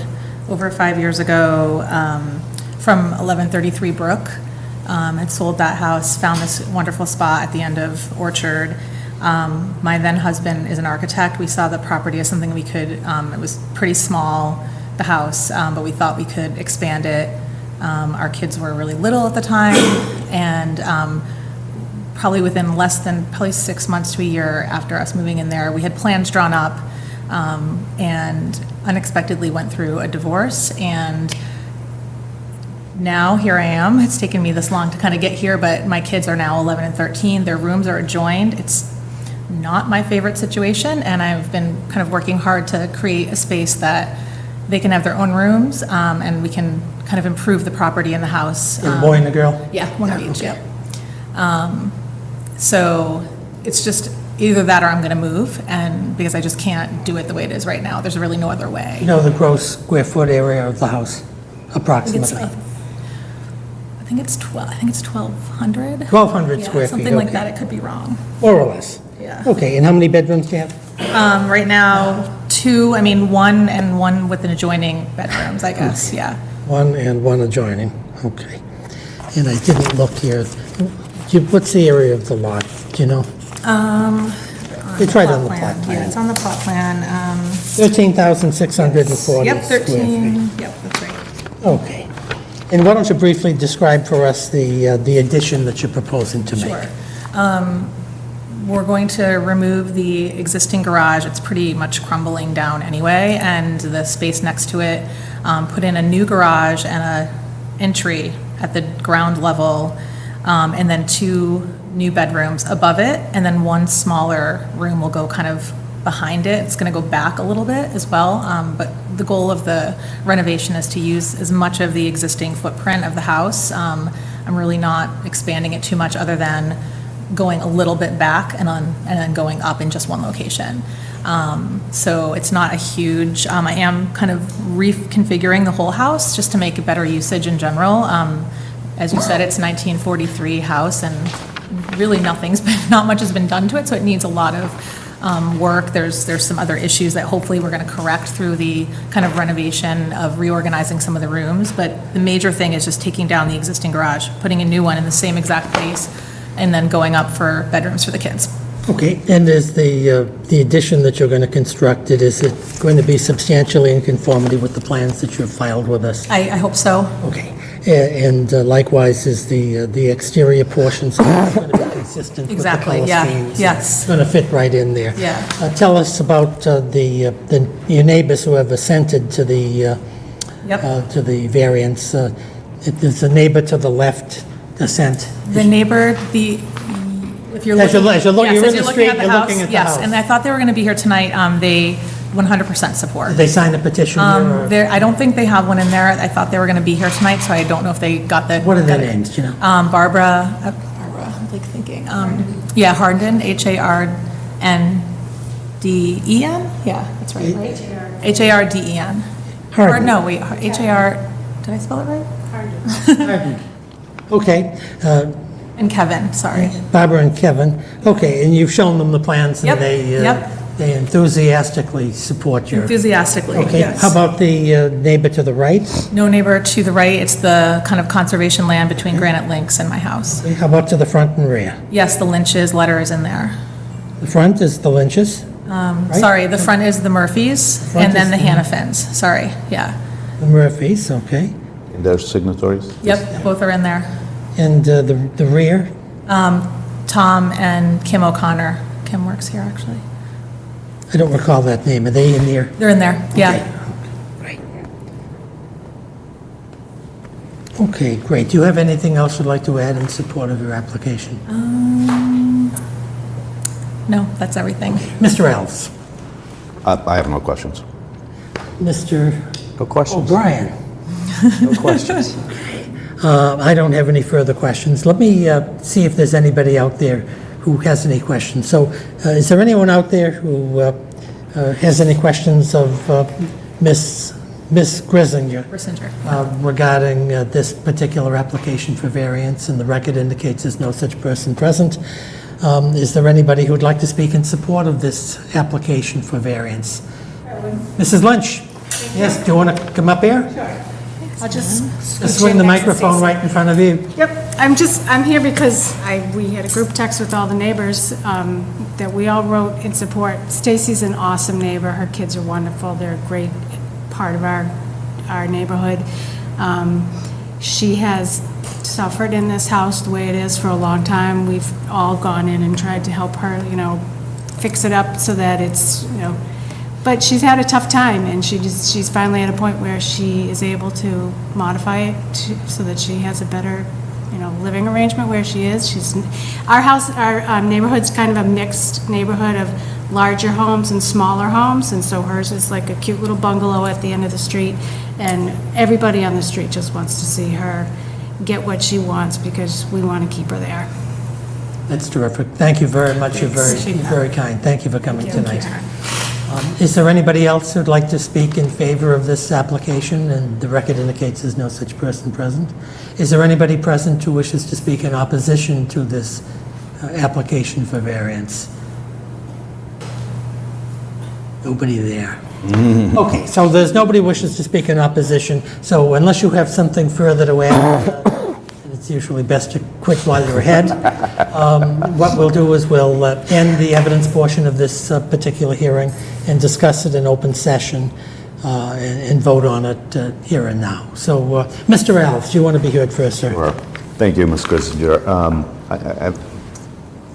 over 5 years ago from 1133 Brook. Had sold that house, found this wonderful spot at the end of Orchard. My then husband is an architect. We saw the property as something we could, it was pretty small, the house, but we thought we could expand it. Our kids were really little at the time, and probably within less than probably 6 months to a year after us moving in there, we had plans drawn up, and unexpectedly went through a divorce, and now here I am. It's taken me this long to kind of get here, but my kids are now 11 and 13. Their rooms are adjoined. It's not my favorite situation, and I've been kind of working hard to create a space that they can have their own rooms, and we can kind of improve the property in the house. A boy and a girl? Yeah, one of each, yeah. So it's just either that or I'm going to move, and because I just can't do it the way it is right now. There's really no other way. You know the gross square foot area of the house, approximately? I think it's 1,200. 1,200 square feet, Something like okay. that. It could be wrong. More or less? Yeah. Okay, and how many bedrooms do you have? Right now, two, one and one with an adjoining bedrooms, I guess, yeah. One and one adjoining, okay. And I didn't look here. What's the area of the lot, do you know? It's right on the plot Yeah, plan. it's on the plot plan. 13,640 Yep, square 13, feet. yep, that's right. Okay. And why don't you briefly describe for us the addition that you're proposing to make? Sure. We're going to remove the existing garage. It's pretty much crumbling down anyway, and the space next to it, put in a new garage and a entry at the ground level, and then 2 new bedrooms above it, and then 1 smaller room will go kind of behind it. It's going to go back a little bit as well, but the goal of the renovation is to use as much of the existing footprint of the house. I'm really not expanding it too much other than going a little bit back and then going up in just one location. So it's not a huge, I am kind of reconfiguring the whole house just to make a better usage in general. As you said, it's 1943 house, and really not much has been done to it, so it needs a lot of work. There's some other issues that hopefully we're going to correct through the kind of renovation of reorganizing some of the rooms, but the major thing is just taking down the existing garage, putting a new one in the same exact place, and then going up for bedrooms for the kids. Okay, and is the addition that you're going to construct, is it going to be substantially in conformity with the plans that you've filed with us? I hope so. Okay, and likewise, is the exterior portions going to be consistent with the Exactly, color yeah, schemes? yes. It's going to fit right in there. Yeah. Tell us about your neighbors who have assented to the variance. There's a neighbor to the left assent. The neighbor, if you're As looking. you're yes, in as the you're street, looking at the you're house, looking at the yes, house. and I thought they were going to be here tonight. They 100% support. Did they sign a petition here? Or I don't think they have one in there. I thought they were going to be here tonight, so I don't know if they got the. what are their names, do you know? Barbara, I'm like thinking, yeah, Harden, Hardnden? Yeah, that's right, right? Harden. Harden. Or no, wait, Har, did I spell it right? Harden. Okay, And Kevin, sorry. Barbara and Kevin. Okay, and you've shown them the plans and Yep, they enthusiastically support your... Enthusiastically, Okay, yes. how about the neighbor to the right? No neighbor to the right. It's the kind of conservation land between Granite Links and my house. How about to the front and rear? Yes, the Lynch's letter is in there. The front is the Lynch's? Right? Sorry, the front is the Murphys, front and then is the the- Hannafins. Sorry, yeah. The Murphys, okay. And their signatories? Yep, both are in there. And the rear? Tom and Kim O'Connor. Kim works here, actually. I don't recall that name. Are they in there? They're in there, yeah. Right. Okay, great. Do you have anything else you'd like to add in support of your application? No, that's everything. Mr. Elves? I have no questions. Mr. No questions? O'Brien? No questions. I don't have any further questions. Let me see if there's anybody out there who has any questions. So is there anyone out there who has any questions of Miss Grisinger Brissinger. regarding this particular application for variance? And the record indicates there's no such person present. Is there anybody who would like to speak in support of this application for variance? Mrs. Lynch? Yes, do you want to come up here? Sure. I'll just Swing the microphone right in front of you. Yep, I'm here because we had a group text with all the neighbors that we all wrote in support. Stacy's an awesome neighbor, her kids are wonderful, they're a great part of our our neighborhood. She has suffered in this house the way it is for a long time. We've all gone in and tried to help her, fix it up so that it's, but she's had a tough time, and she's finally at a point where she is able to modify it so that she has a better, living arrangement where she is. Our neighborhood's kind of a mixed neighborhood of larger homes and smaller homes, and so hers is like a cute little bungalow at the end of the street, and everybody on the street just wants to see her get what she wants because we want to keep her there. That's terrific. Thank you very much. You're very kind. Thank you for coming tonight. Is there anybody else who'd like to speak in favor of this application? And the record indicates there's no such person present. Is there anybody present who wishes to speak in opposition to this application for variance? Nobody there. Okay, so there's nobody wishes to speak in opposition, so unless you have something further to add, and it's usually best to quit while you're ahead, what we'll do is we'll end the evidence portion of this particular hearing and discuss it in open session and vote on it here and now. So, Mr. Alves, do you want to be heard first, sir? Sure. Thank you, Ms. Kissinger.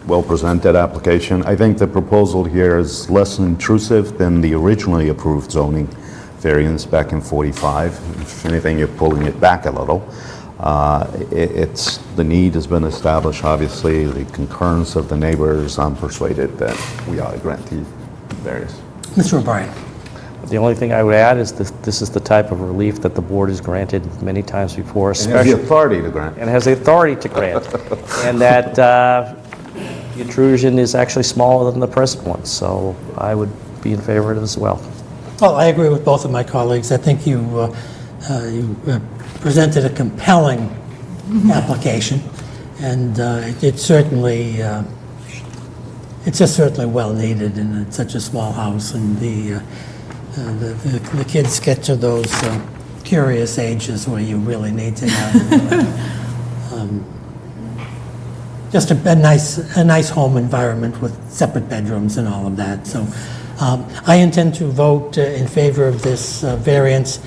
Well-presented application. I think the proposal here is less intrusive than the originally approved zoning variance back in 45. If anything, you're pulling it back a little. The need has been established, obviously, the concurrence of the neighbors. I'm persuaded that we ought to grant the variance. Mr. O'Brien. The only thing I would add is that this is the type of relief that the board has granted many times before, And has especially, the authority to grant. and has the authority to grant, and that the intrusion is actually smaller than the present one, so I would be in favor of it as well. Well, I agree with both of my colleagues. I think you presented a compelling application, and it's just certainly well needed in such a small house, and the kids get to those curious ages where you really need to have just a nice home environment with separate bedrooms and all of that. So I intend to vote in favor of this variance.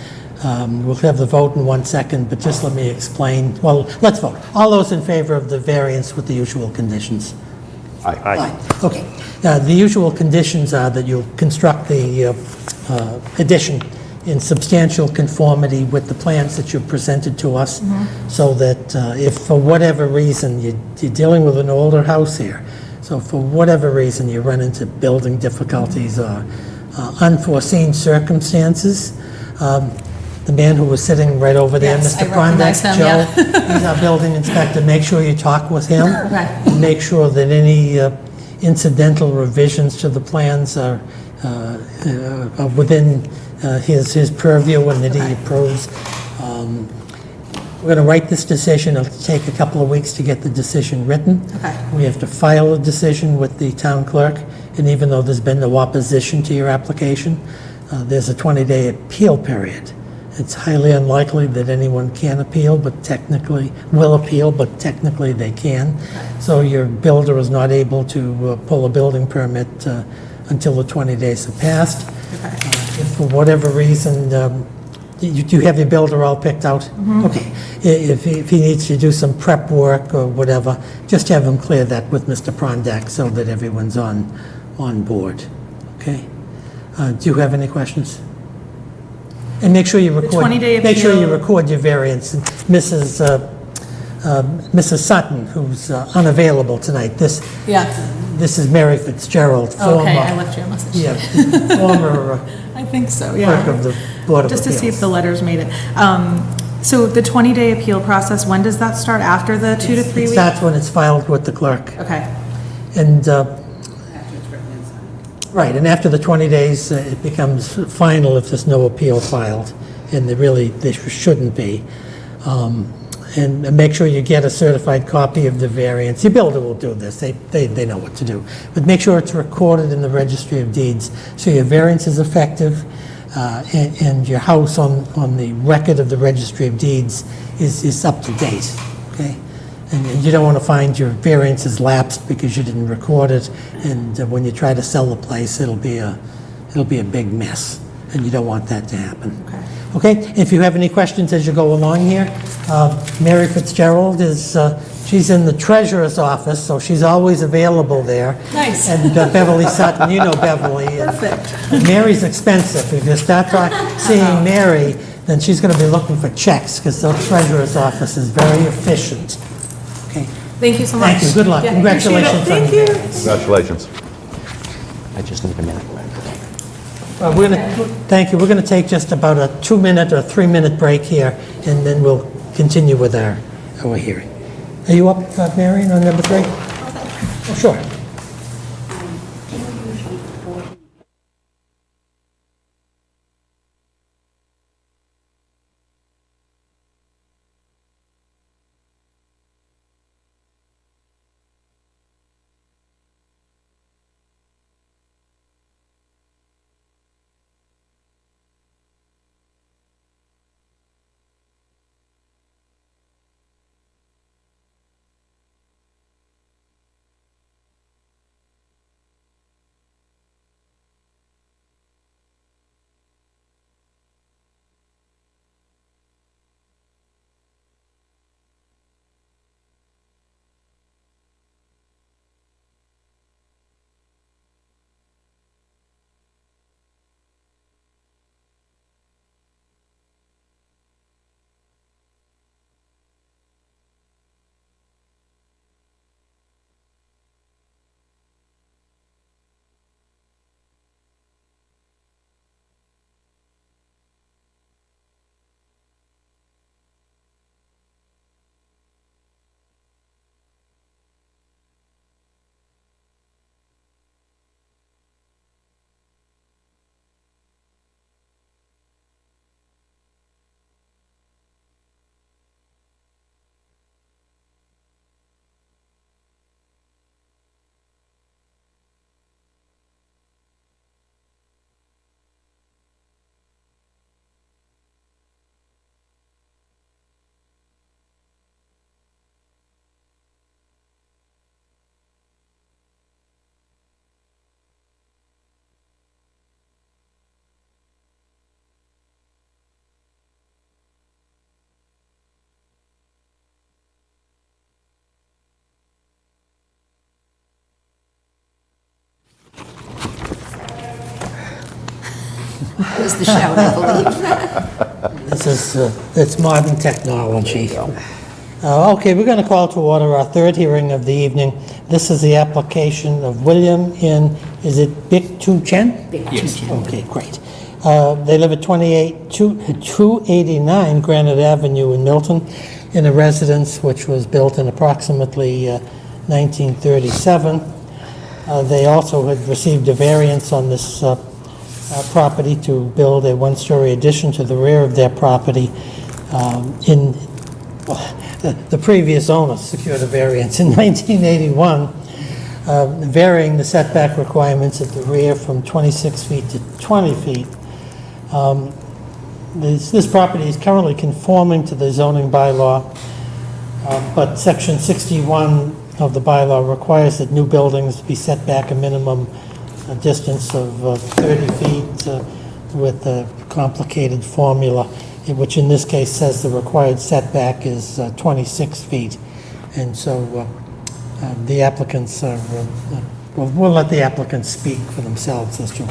We'll have the vote in 1 second, but just let me explain. Well, let's vote. All those in favor of the variance with the usual conditions? Aye. Aye. Okay. The usual conditions are that you'll construct the addition in substantial conformity with the plans that you've presented to us, so that if for whatever reason you're dealing with an older house here, so for whatever reason you run into building difficulties or unforeseen circumstances, the man who was sitting right over there, Yes, Mr. I recognize Prondak, him, Joe, yeah. he's our building inspector. Make sure you talk with him. Right. And make sure that any incidental revisions to the plans are within his purview and that he approves. We're going to write this decision. It'll take a couple of weeks to get the decision written. Okay. We have to file a decision with the town clerk, and even though there's been no opposition to your application, there's a 20-day appeal period. It's highly unlikely that anyone can appeal, but technically, will appeal, but technically they can. So your builder is not able to pull a building permit until the 20 days have passed. Okay. If for whatever reason, do you have your builder all picked out? Okay. If he needs to do some prep work or whatever, just have him clear that with Mr. Prondak so that everyone's on board. Okay? Do you have any questions? And make sure you record. 20-day Make sure you appeal. record your variance. And Mrs. Sutton, who's unavailable tonight. This is Mary Fitzgerald, former. Okay, I left you a message. Yeah, former I think so, clerk of the Board of Just Appeals. to see if the letters made it. So the 20-day appeal process, when does that start? After the 2 to 3 It weeks? starts when it's filed with the clerk. Okay. And, After it's written and signed. right, and after the 20 days, it becomes final if there's no appeal filed, and there shouldn't be. And make sure you get a certified copy of the variance. Your builder will do this, they know what to do. But make sure it's recorded in the Registry of Deeds, so your variance is effective, and your house on the record of the Registry of Deeds is up to date, okay? And you don't want to find your variance is lapsed because you didn't record it, and when you try to sell the place, it'll be a big mess, and you don't want that to happen. Okay. Okay, if you have any questions as you go along here, Mary Fitzgerald is, she's in the treasurer's office, so she's always available there. Nice. And Beverly Sutton, you know Beverly. Perfect. Mary's expensive. If you start seeing Mary, then she's going to be looking for checks, because the treasurer's office is very efficient. Okay, Thank you so much. thank you, good luck. Yeah, appreciate it. Congratulations on Thank your you. variance. Congratulations. I just need a minute. We're going to, thank you, we're going to take just about a 2-minute or 3-minute break here, and then we'll continue with our hearing. Are you up, Marion, on number 3? Oh, sure. Was the shout, I believe. This is, it's modern technology. Okay, we're going to call to order our third hearing of the evening. This is the application of William in, is it Big Two Chen? Yes. Okay, great. They live at 289 Granite Avenue in Milton, in a residence which was built in approximately 1937. They also had received a variance on this property to build a one-story addition to the rear of their property. The previous owner secured a variance in 1981, varying the setback requirements at the rear from 26 feet to 20 feet. This property is currently conforming to the zoning bylaw, but Section 61 of the bylaw requires that new buildings be set back a minimum distance of 30 feet with a complicated formula, which in this case says the required setback is 26 feet. And so the applicants are, we'll let the applicants speak for themselves as to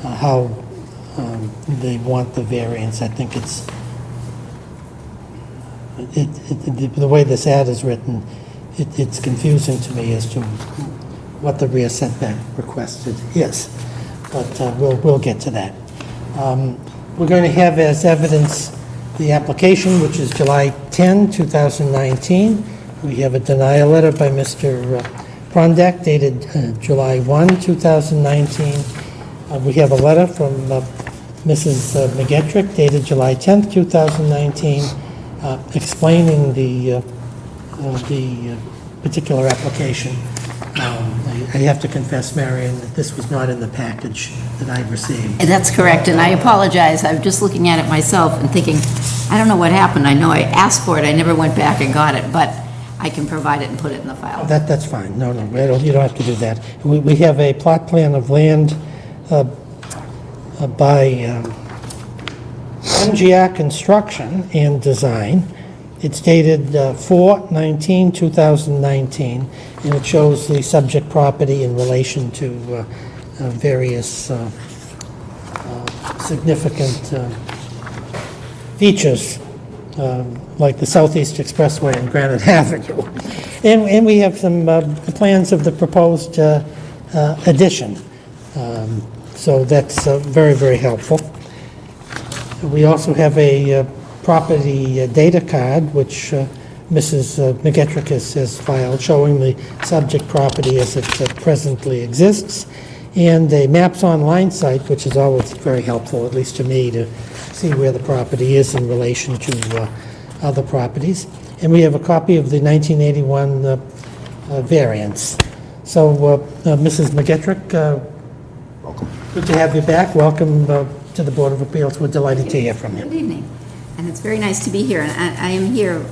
how they want the variance. I think the way this ad is written, it's confusing to me as to what the rear setback requested is, but we'll get to that. We're going to have as evidence the application, which is July 10, 2019. We have a denial letter by Mr. Prondak dated July 1, 2019. We have a letter from Mrs. McGettrick dated July 10, 2019, explaining the particular application. I have to confess, Marion, that this was not in the package that I received. That's correct, and I apologize. I'm just looking at it myself and thinking, I don't know what happened. I know I asked for it. I never went back and got it, but I can provide it and put it in the file. That's fine. No, you don't have to do that. We have a plot plan of land by MGR Construction and Design. It's dated 4/19/2019, and it shows the subject property in relation to various significant features, like the Southeast Expressway and Granite Avenue. And we have some plans of the proposed addition. So that's very, very helpful. We also have a property data card, which Mrs. McGetrick has filed, showing the subject property as it presently exists, and a Maps Online site, which is always very helpful, at least to me, to see where the property is in relation to other properties. And we have a copy of the 1981 variance. So, Mrs. McGetrick, good to have you back. Welcome to the Board of Appeals. We're delighted to hear from you. Good evening. And it's very nice to be here. And I am here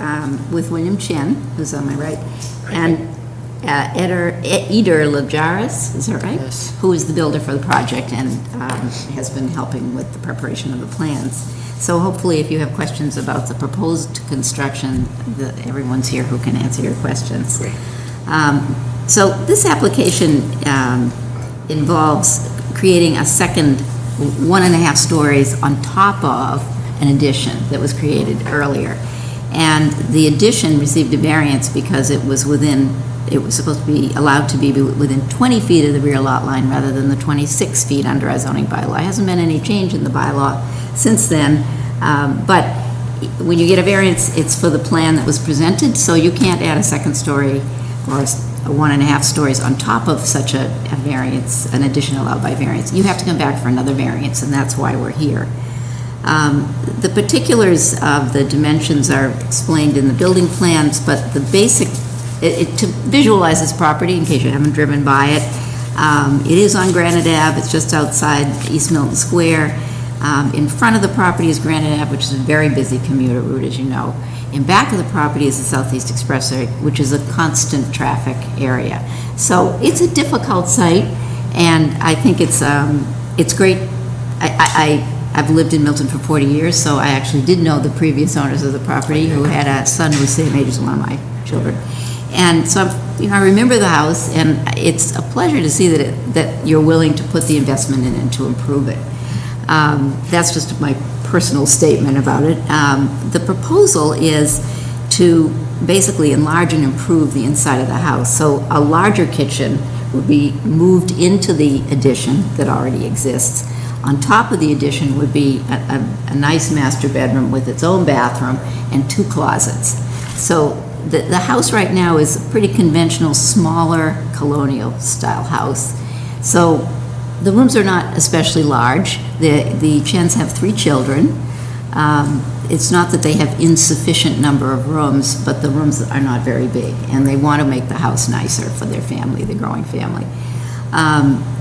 with William Chen, who's on my right, and Eder Labjaris, is that right? Yes. Who is the builder for the project and has been helping with the preparation of the plans. So hopefully if you have questions about the proposed construction, everyone's here who can answer your questions. Great. So this application involves creating a second 1.5 stories on top of an addition that was created earlier. And the addition received a variance because it was supposed to be allowed to be within 20 feet of the rear lot line rather than the 26 feet under our zoning bylaw. There hasn't been any change in the bylaw since then, but when you get a variance, it's for the plan that was presented, so you can't add a second story or a 1.5 stories on top of such a variance, an addition allowed by variance. You have to come back for another variance, and that's why we're here. The particulars of the dimensions are explained in the building plans, but the basic, to visualize this property, in case you haven't driven by it, it is on Granite Ave. It's just outside East Milton Square. In front of the property is Granite Ave, which is a very busy commuter route, as you know. In back of the property is the Southeast Expressway, which is a constant traffic area. So it's a difficult site, and I think it's great. I've lived in Milton for 40 years, so I actually did know the previous owners of the property, who had a son who was the same age as one of my children. And so I remember the house, and it's a pleasure to see that you're willing to put the investment in and to improve it. That's just my personal statement about it. The proposal is to basically enlarge and improve the inside of the house. So a larger kitchen would be moved into the addition that already exists. On top of the addition would be a nice master bedroom with its own bathroom and 2 closets. So the house right now is a pretty conventional, smaller, colonial-style house. So the rooms are not especially large. The Chens have 3 children. It's not that they have insufficient number of rooms, but the rooms are not very big, and they want to make the house nicer for their family, the growing family.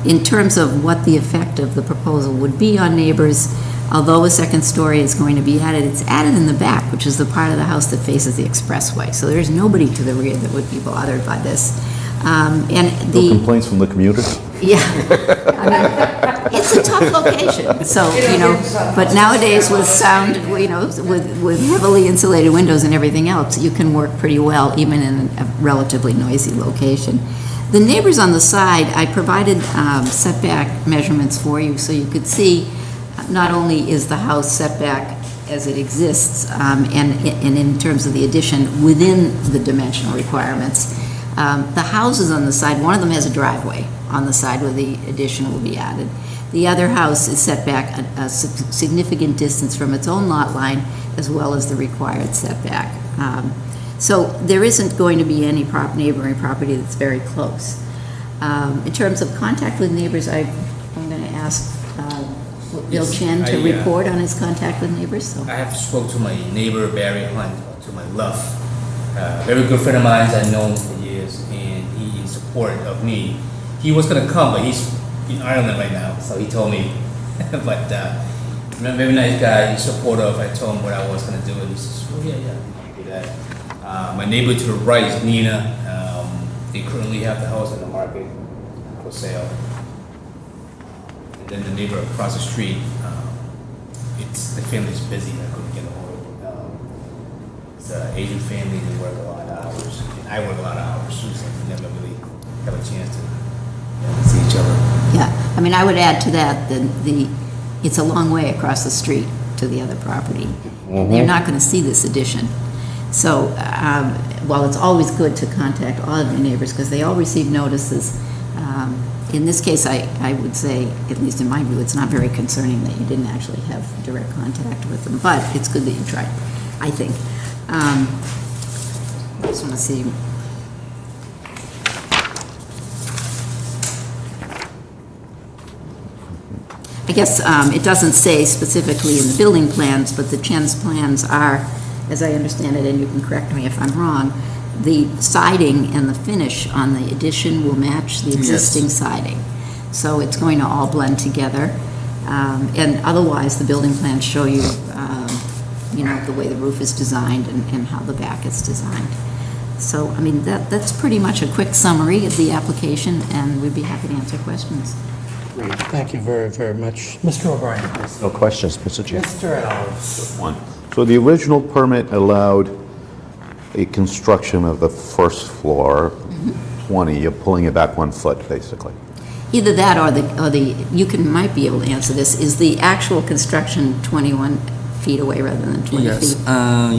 In terms of what the effect of the proposal would be on neighbors, although a second story is going to be added, it's added in the back, which is the part of the house that faces the expressway. So there's nobody to the rear that would be bothered by this. No complaints from the commuters? Yeah, I mean, it's a tough location, so, but nowadays with sound, with heavily insulated windows and everything else, you can work pretty well even in a relatively noisy location. The neighbors on the side, I provided setback measurements for you so you could see not only is the house setback as it exists and in terms of the addition within the dimensional requirements. The houses on the side, one of them has a driveway on the side where the addition will be added. The other house is set back a significant distance from its own lot line as well as the required setback. So there isn't going to be any neighboring property that's very close. In terms of contact with neighbors, I'm going to ask Bill Chen to report on his contact with neighbors. So. I have spoke to my neighbor Barry Hunt, to my left. Very good friend of mine I've known for years, and he in support of me. He was going to come, but he's in Ireland right now, so he told me. But very nice guy, he's supportive. I told him what I was going to do, and he says, "Oh yeah, you can do that." My neighbor to the right is Nina. They currently have the house on the market for sale. And then the neighbor across the street, the family's busy. I couldn't get a hold of them. It's an Asian family. They work a lot of hours. And I work a lot of hours too, so we never really have a chance to see each other. Yeah, I mean, I would add to that, it's a long way across the street to the other property. They're not going to see this addition. So while it's always good to contact all of your neighbors, because they all receive notices, in this case, I would say, at least in my view, it's not very concerning that you didn't actually have direct contact with them, but it's good that you tried, I think. I just want to see. I guess it doesn't say specifically in the building plans, but the Chen's plans are, as I understand it, and you can correct me if I'm wrong, the siding and the finish on the addition will match the existing siding. So it's going to all blend together. And otherwise, the building plans show you, the way the roof is designed and how the back is designed. So, I mean, that's pretty much a quick summary of the application, and we'd be happy to answer questions. Great, thank you very, very much. Mr. O'Brien, please. No questions, Mr. Chair. Mr. Elves. One. So the original permit allowed a construction of the first floor, 20, you're pulling it back 1 foot, basically. Either that or might be able to answer this, is the actual construction 21 feet away rather than 20 Yes, feet?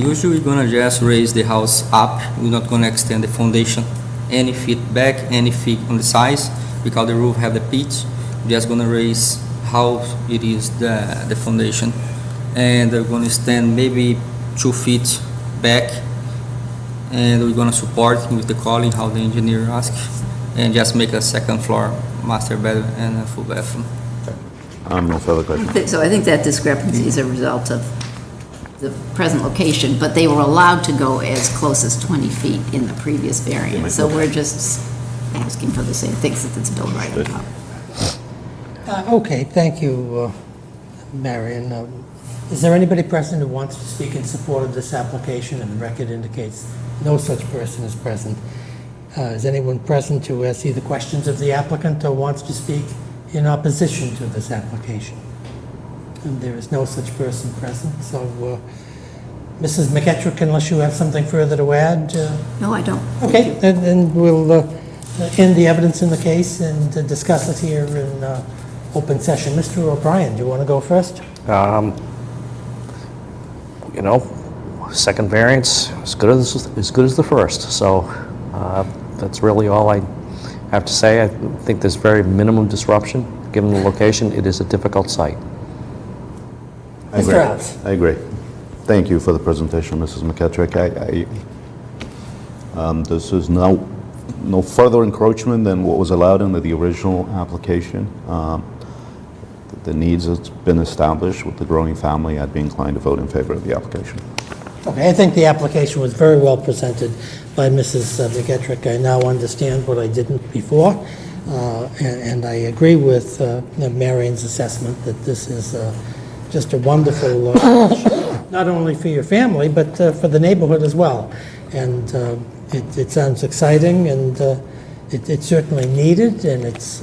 usually we're gonna just raise the house up. We're not gonna extend the foundation any feet back, any feet on the sides, because the roof have the pitch. We're just gonna raise how it is the foundation, and we're gonna stand maybe 2 feet back, and we're gonna support with the calling how the engineer asked, and just make a second floor master bedroom and a full bathroom. No further questions. So I think that discrepancy is a result of the present location, but they were allowed to go as close as 20 feet in the previous variance. So we're just asking for the same things that it's built right on top. Okay, thank you, Marion. Is there anybody present who wants to speak in support of this application? And the record indicates no such person is present. Is anyone present who has either questions of the applicant or wants to speak in opposition to this application? And there is no such person present, so Mrs. McEttrick, unless you have something further to add? No, I don't. Okay, then we'll end the evidence in the case and discuss it here in open session. Mr. O'Brien, do you want to go first? Second variance, as good as the first. So that's really all I have to say. I think there's very minimum disruption, given the location. It is a difficult site. I agree. Mr. House. I agree. Thank you for the presentation, Mrs. McEttrick. This is no further encroachment than what was allowed under the original application. The needs has been established with the growing family. I'd be inclined to vote in favor of the application. Okay, I think the application was very well presented by Mrs. McEttrick. I now understand what I didn't before, and I agree with Marion's assessment that this is just a wonderful, not only for your family, but for the neighborhood as well. And it sounds exciting, and it's certainly needed, and it's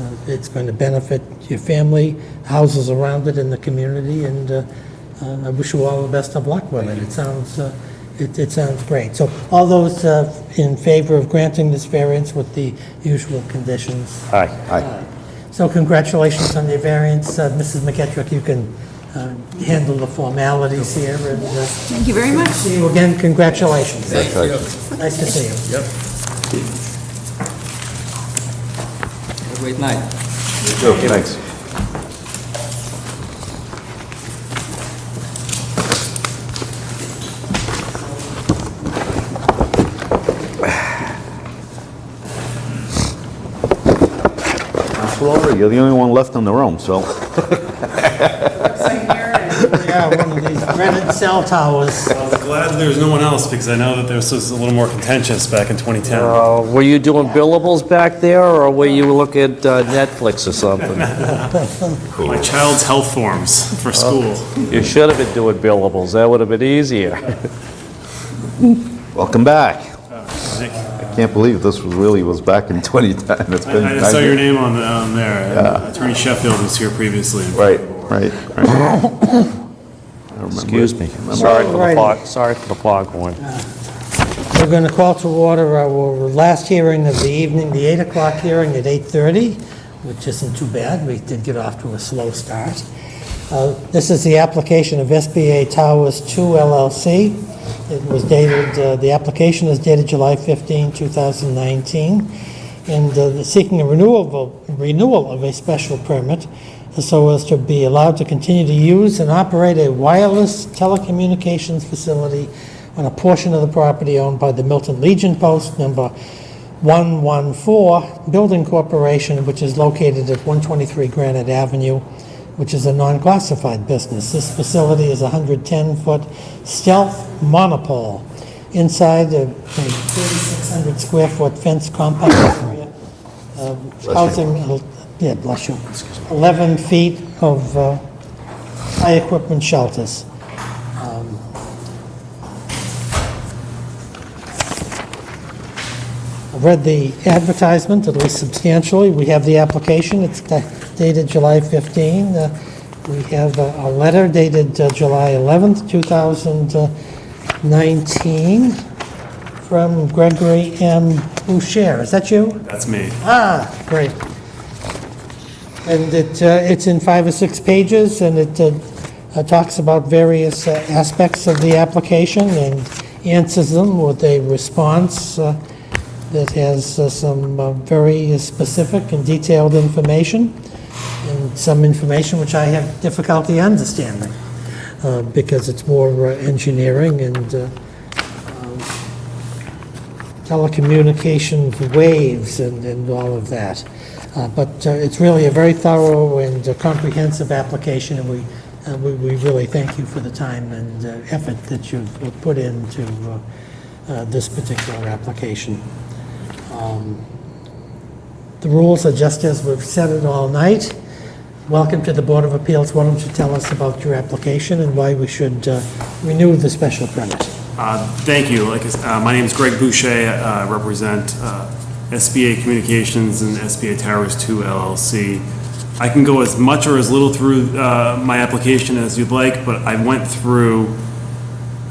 going to benefit your family, houses around it in the community, and I wish you all the best of luck with it. It sounds great. So all those in favor of granting this variance with the usual conditions? Aye. Aye. So congratulations on your variance. Mrs. McEttrick, you can handle the formalities here. And, Thank you very much. see you again. Congratulations. Congratulations. Nice to see you. Yep. Have a great night. Thanks. Laura, you're the only one left in the room, so. Yeah, one of these rented cell towers. I was glad there's no one else, because I know that this was a little more contentious back in 2010. Were you doing billables back there, or were you looking at Netflix or something? My child's health forms for school. You should have been doing billables. That would have been easier. Welcome back. Thank you. I can't believe this was back in 2010. It's been. I saw your name on there. Attorney Sheffield was here previously. Right. Excuse me. Sorry for the Alrighty. fog, sorry for the foghorn. We're going to call to order our last hearing of the evening, the 8 o'clock hearing at 8:30, which isn't too bad. We did get off to a slow start. This is the application of SBA Towers 2 LLC. It was dated, the application is dated July 15, 2019, and seeking a renewal of a special permit so as to be allowed to continue to use and operate a wireless telecommunications facility on a portion of the property owned by the Milton Legion Post number 114 Building Corporation, which is located at 123 Granite Avenue, which is a non-classified business. This facility is a 110-foot stealth monopole inside a 3,600 square foot fence compound area, housing, bless you, 11 feet of high equipment shelters. I've read the advertisement, at least substantially. We have the application. It's dated July 15. We have a letter dated July 11th, 2019 from Gregory M. Boucher. Is that you? That's me. Ah, great. And it's in 5 or 6 pages, and it talks about various aspects of the application and answers them with a response that has some very specific and detailed information, and some information which I have difficulty understanding, because it's more engineering and telecommunications waves and all of that. But it's really a very thorough and comprehensive application, and we really thank you for the time and effort that you've put into this particular application. The rules are just as we've said it all night. Welcome to the Board of Appeals. Why don't you tell us about your application and why we should renew the special permit? Thank you. My name is Greg Boucher. I represent SBA Communications and SBA Towers 2 LLC. I can go as much or as little through my application as you'd like, but I went through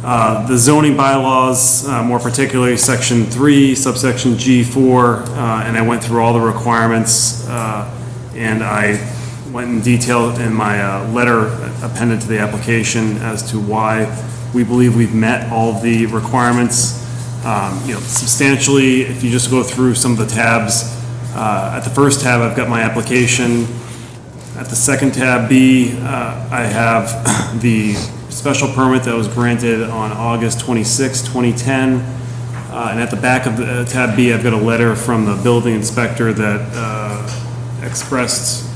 the zoning bylaws, more particularly Section 3, subsection G4, and I went through all the requirements, and I went in detail in my letter appended to the application as to why we believe we've met all of the requirements. Substantially, if you just go through some of the tabs, at the first tab, I've got my application. At the second tab B, I have the special permit that was granted on August 26, 2010. And at the back of the tab B, I've got a letter from the building inspector that expressed,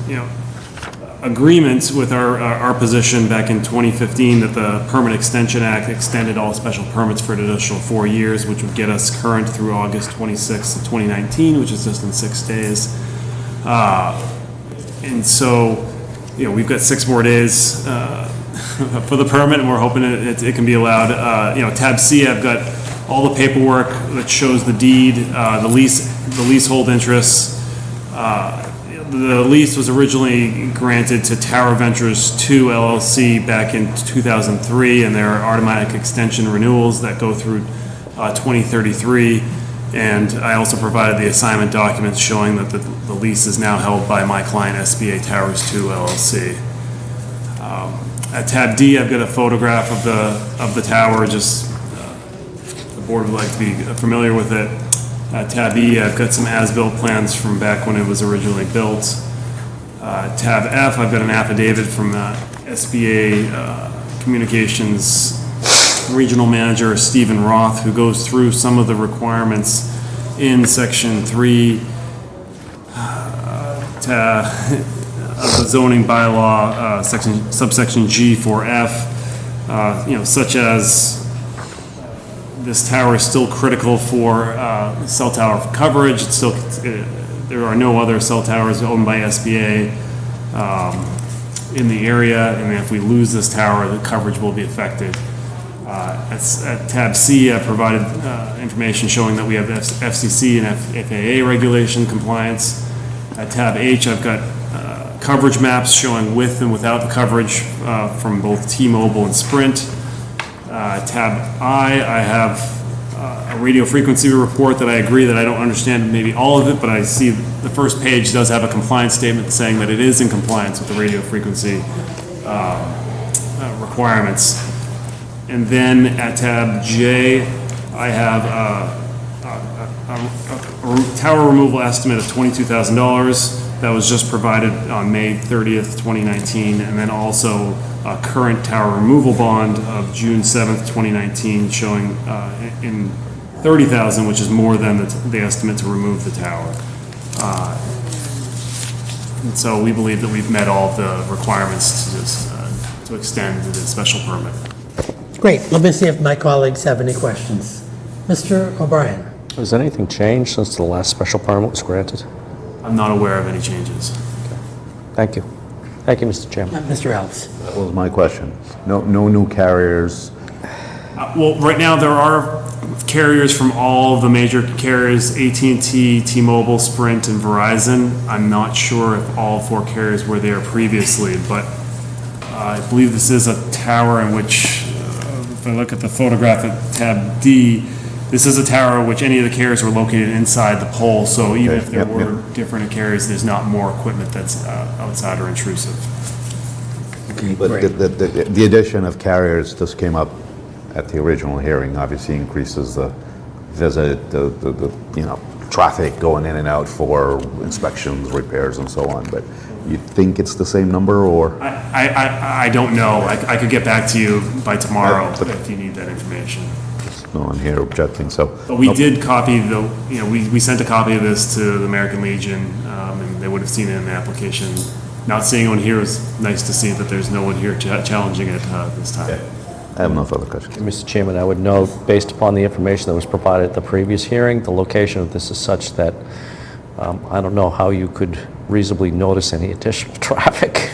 agreements with our position back in 2015 that the Permit Extension Act extended all special permits for an additional 4 years, which would get us current through August 26, 2019, which is just in 6 days. And so, we've got 6 more days for the permit, and we're hoping it can be allowed. Tab C, I've got all the paperwork that shows the deed, the leasehold interests. The lease was originally granted to Tower Ventures 2 LLC back in 2003, and there are automatic extension renewals that go through 2033. And I also provided the assignment documents showing that the lease is now held by my client, SBA Towers 2 LLC. At tab D, I've got a photograph of the tower, just the board would like to be familiar with it. Tab E, I've got some as-built plans from back when it was originally built. Tab F, I've got an affidavit from SBA Communications Regional Manager Stephen Roth, who goes through some of the requirements in Section 3 of the zoning bylaw, subsection G for F, such as this tower is still critical for cell tower coverage. It's still, there are no other cell towers owned by SBA in the area, and if we lose this tower, the coverage will be affected. At tab C, I provided information showing that we have FCC and FAA regulation compliance. At tab H, I've got coverage maps showing with and without the coverage from both T-Mobile and Sprint. Tab I have a radio frequency report that I agree that I don't understand maybe all of it, but I see the first page does have a compliance statement saying that it is in compliance with the radio frequency requirements. And then at tab J, I have a tower removal estimate of $22,000 that was just provided on May 30th, 2019, and then also a current tower removal bond of June 7th, 2019, showing in $30,000, which is more than the estimate to remove the tower. And so we believe that we've met all of the requirements to extend the special permit. Great. Let me see if my colleagues have any questions. Mr. O'Brien? Has anything changed since the last special permit was granted? I'm not aware of any changes. Thank you. Thank you, Mr. Chairman. Mr. Ellis? That was my question. No new carriers. Well, right now, there are carriers from all of the major carriers, AT&T, T-Mobile, Sprint, and Verizon. I'm not sure if all 4 carriers were there previously, but I believe this is a tower in which, if I look at the photograph at tab D, this is a tower in which any of the carriers were located inside the pole, so even if there were different carriers, there's not more equipment that's outside or intrusive. Okay, But great. the addition of carriers just came up at the original hearing, obviously increases the visit, the traffic going in and out for inspections, repairs, and so on. But you think it's the same number, or? I don't know. I could get back to you by tomorrow if you need that information. No one here objecting, so. But we did copy we sent a copy of this to the American Legion, and they would have seen it in the application. Not seeing one here is nice to see that there's no one here challenging it this time. I have no further questions. Mr. Chairman, I would note, based upon the information that was provided at the previous hearing, the location of this is such that I don't know how you could reasonably notice any additional traffic,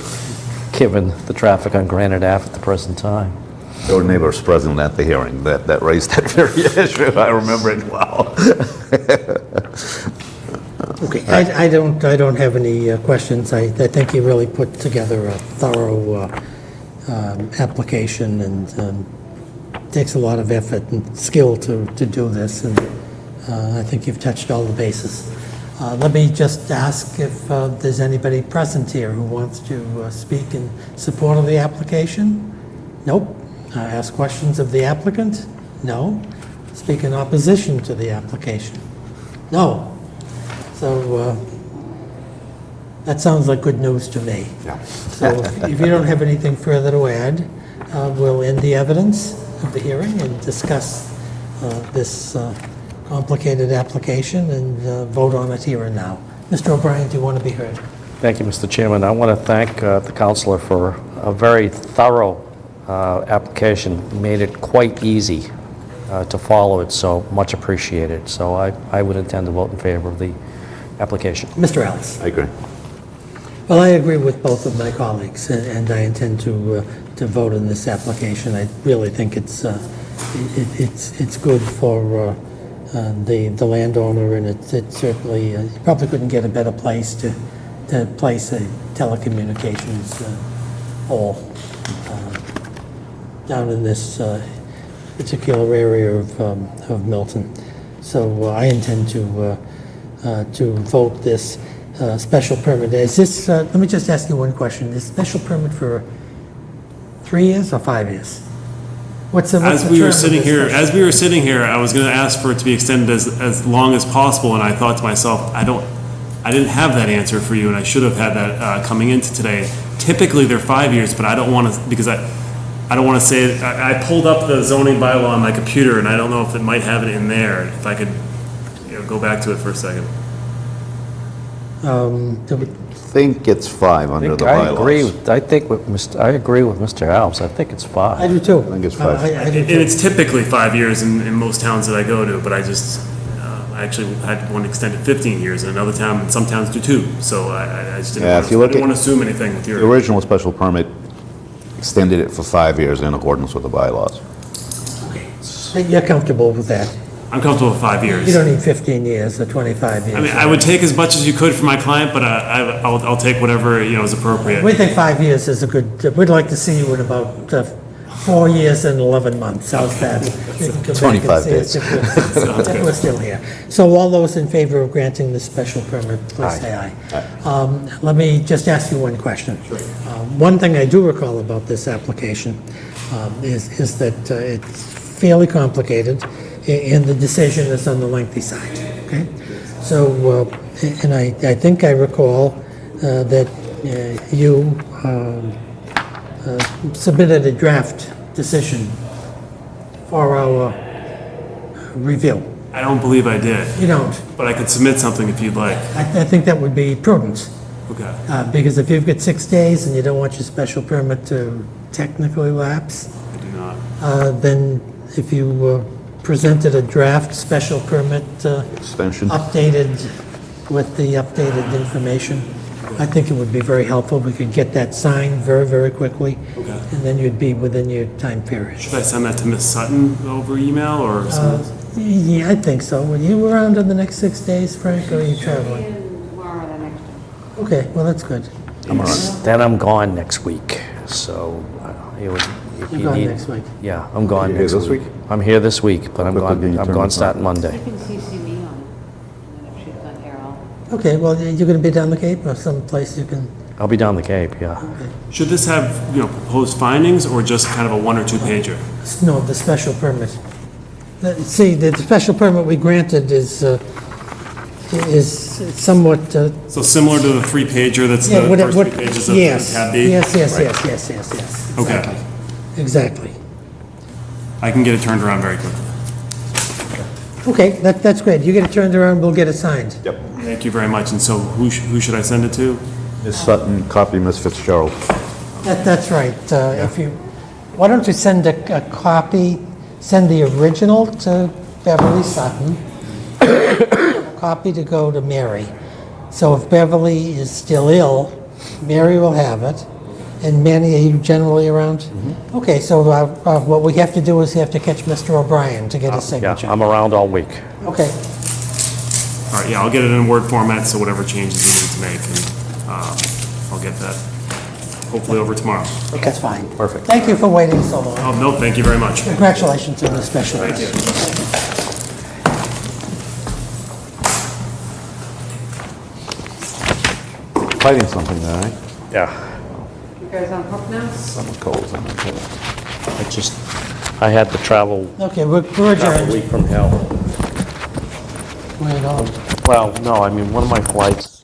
given the traffic on Granite Ave at the present time. There were neighbors present at the hearing that raised that very issue. I remember it well. Okay, I don't have any questions. I think you really put together a thorough application, and takes a lot of effort and skill to do this, and I think you've touched all the bases. Let me just ask if there's anybody present here who wants to speak in support of the application? Nope. Ask questions of the applicant? No. Speak in opposition to the application? No. So that sounds like good news to me. Yeah. So if you don't have anything further to add, we'll end the evidence of the hearing and discuss this complicated application and vote on it here and now. Mr. O'Brien, do you want to be heard? Thank you, Mr. Chairman. I want to thank the counselor for a very thorough application. Made it quite easy to follow it, so much appreciated. So I would intend to vote in favor of the application. Mr. Ellis? I agree. Well, I agree with both of my colleagues, and I intend to vote on this application. I really think it's good for the landowner, and it certainly, you probably couldn't get a better place to place a telecommunications pole down in this particular area of Milton. So I intend to vote this special permit. Is this, let me just ask you one question. Is special permit for 3 years or 5 years? What's the As term we of were sitting this here, special- I was going to ask for it to be extended as long as possible, and I thought to myself, I didn't have that answer for you, and I should have had that coming into today. Typically, they're 5 years, but I don't want to, because I don't want to say it. I pulled up the zoning bylaw on my computer, and I don't know if it might have it in there. If I could, go back to it for a second. do we- I think it's 5 under the bylaws. I agree with Mr. Alves. I think it's 5. I do too. I think it's 5. I do And too. it's typically 5 years in most towns that I go to, but I actually had one extended 15 years in another town, and some towns do 2. So I just didn't Yeah, want if you to, I look didn't at- want to assume anything with The your. original special permit extended it for 5 years in accordance with the bylaws. You're comfortable with that? I'm comfortable with 5 years. You don't need 15 years or 25 years. I mean, I would take as much as you could for my client, but I'll take whatever, is appropriate. We think 5 years is a good, we'd like to see you in about 4 years and 11 months. How's that? You can come back and 25 see us if we're still here. So all those in favor of granting the special permit, please say aye. Let me just ask you one question. One thing I do recall about this application is that it's fairly complicated, and the decision is on the lengthy side, okay? So, and I think I recall that you submitted a draft decision for our review. I don't believe I did, You don't. but I could submit something if you'd like. I think that would be prudent, Okay. because if you've got 6 days and you don't want your special permit to technically lapse, I do not. then if you presented a draft special permit Extension. updated with the updated information, I think it would be very helpful. We could get that signed very, very quickly, Okay. and then you'd be within your time period. Should I send that to Ms. Sutton over email or something? Yeah, I think so. Were you around in the next 6 days, Frank, or are you traveling? Tomorrow, the next one. Okay, well, that's good. Then I'm gone next week, so it would, if You're you gone need. next week. Yeah, I'm gone You here next this week. week? I'm here this week, but I'm Quickly gone, can you I'm turn gone this starting Monday. You can CC me on it, and then if she's on here, I'll. Okay, well, you're going to be down the Cape or someplace you can, I'll be down the Cape, yeah. Should this have, proposed findings or just kind of a 1 or 2 pager? no, the special permit. See, the special permit we granted is somewhat So similar to the 3 pager that's yeah, the first 3 pages of yes, tab B? yes, Right. yes. Okay. Exactly. Exactly. I can get it turned around very quickly. Okay, that's great. You get it turned around, we'll get it signed. Yep. Thank you very much. And so who should I send it to? Ms. Sutton, copy Ms. Fitzgerald. That's right. If you, why don't you send a copy, send the original to Beverly Sutton, a copy to go to Mary. So if Beverly is still ill, Mary will have it. And Manny, are you generally around? Okay, so what we have to do is we have to catch Mr. O'Brien to get his Yeah, signature. I'm around all week. Okay, All right, yeah, I'll get it in Word format, so whatever changes we need to make, and I'll get that hopefully over tomorrow. that's fine. Perfect. Thank you for waiting so long. Oh, no, thank you very much. Congratulations on the special. Thank you. Fighting something there, right? Yeah. You guys on hook now? Summer colds on the I had to travel Okay, we're a adjourned. week from hell. We're on. Well, no, I mean, one of my flights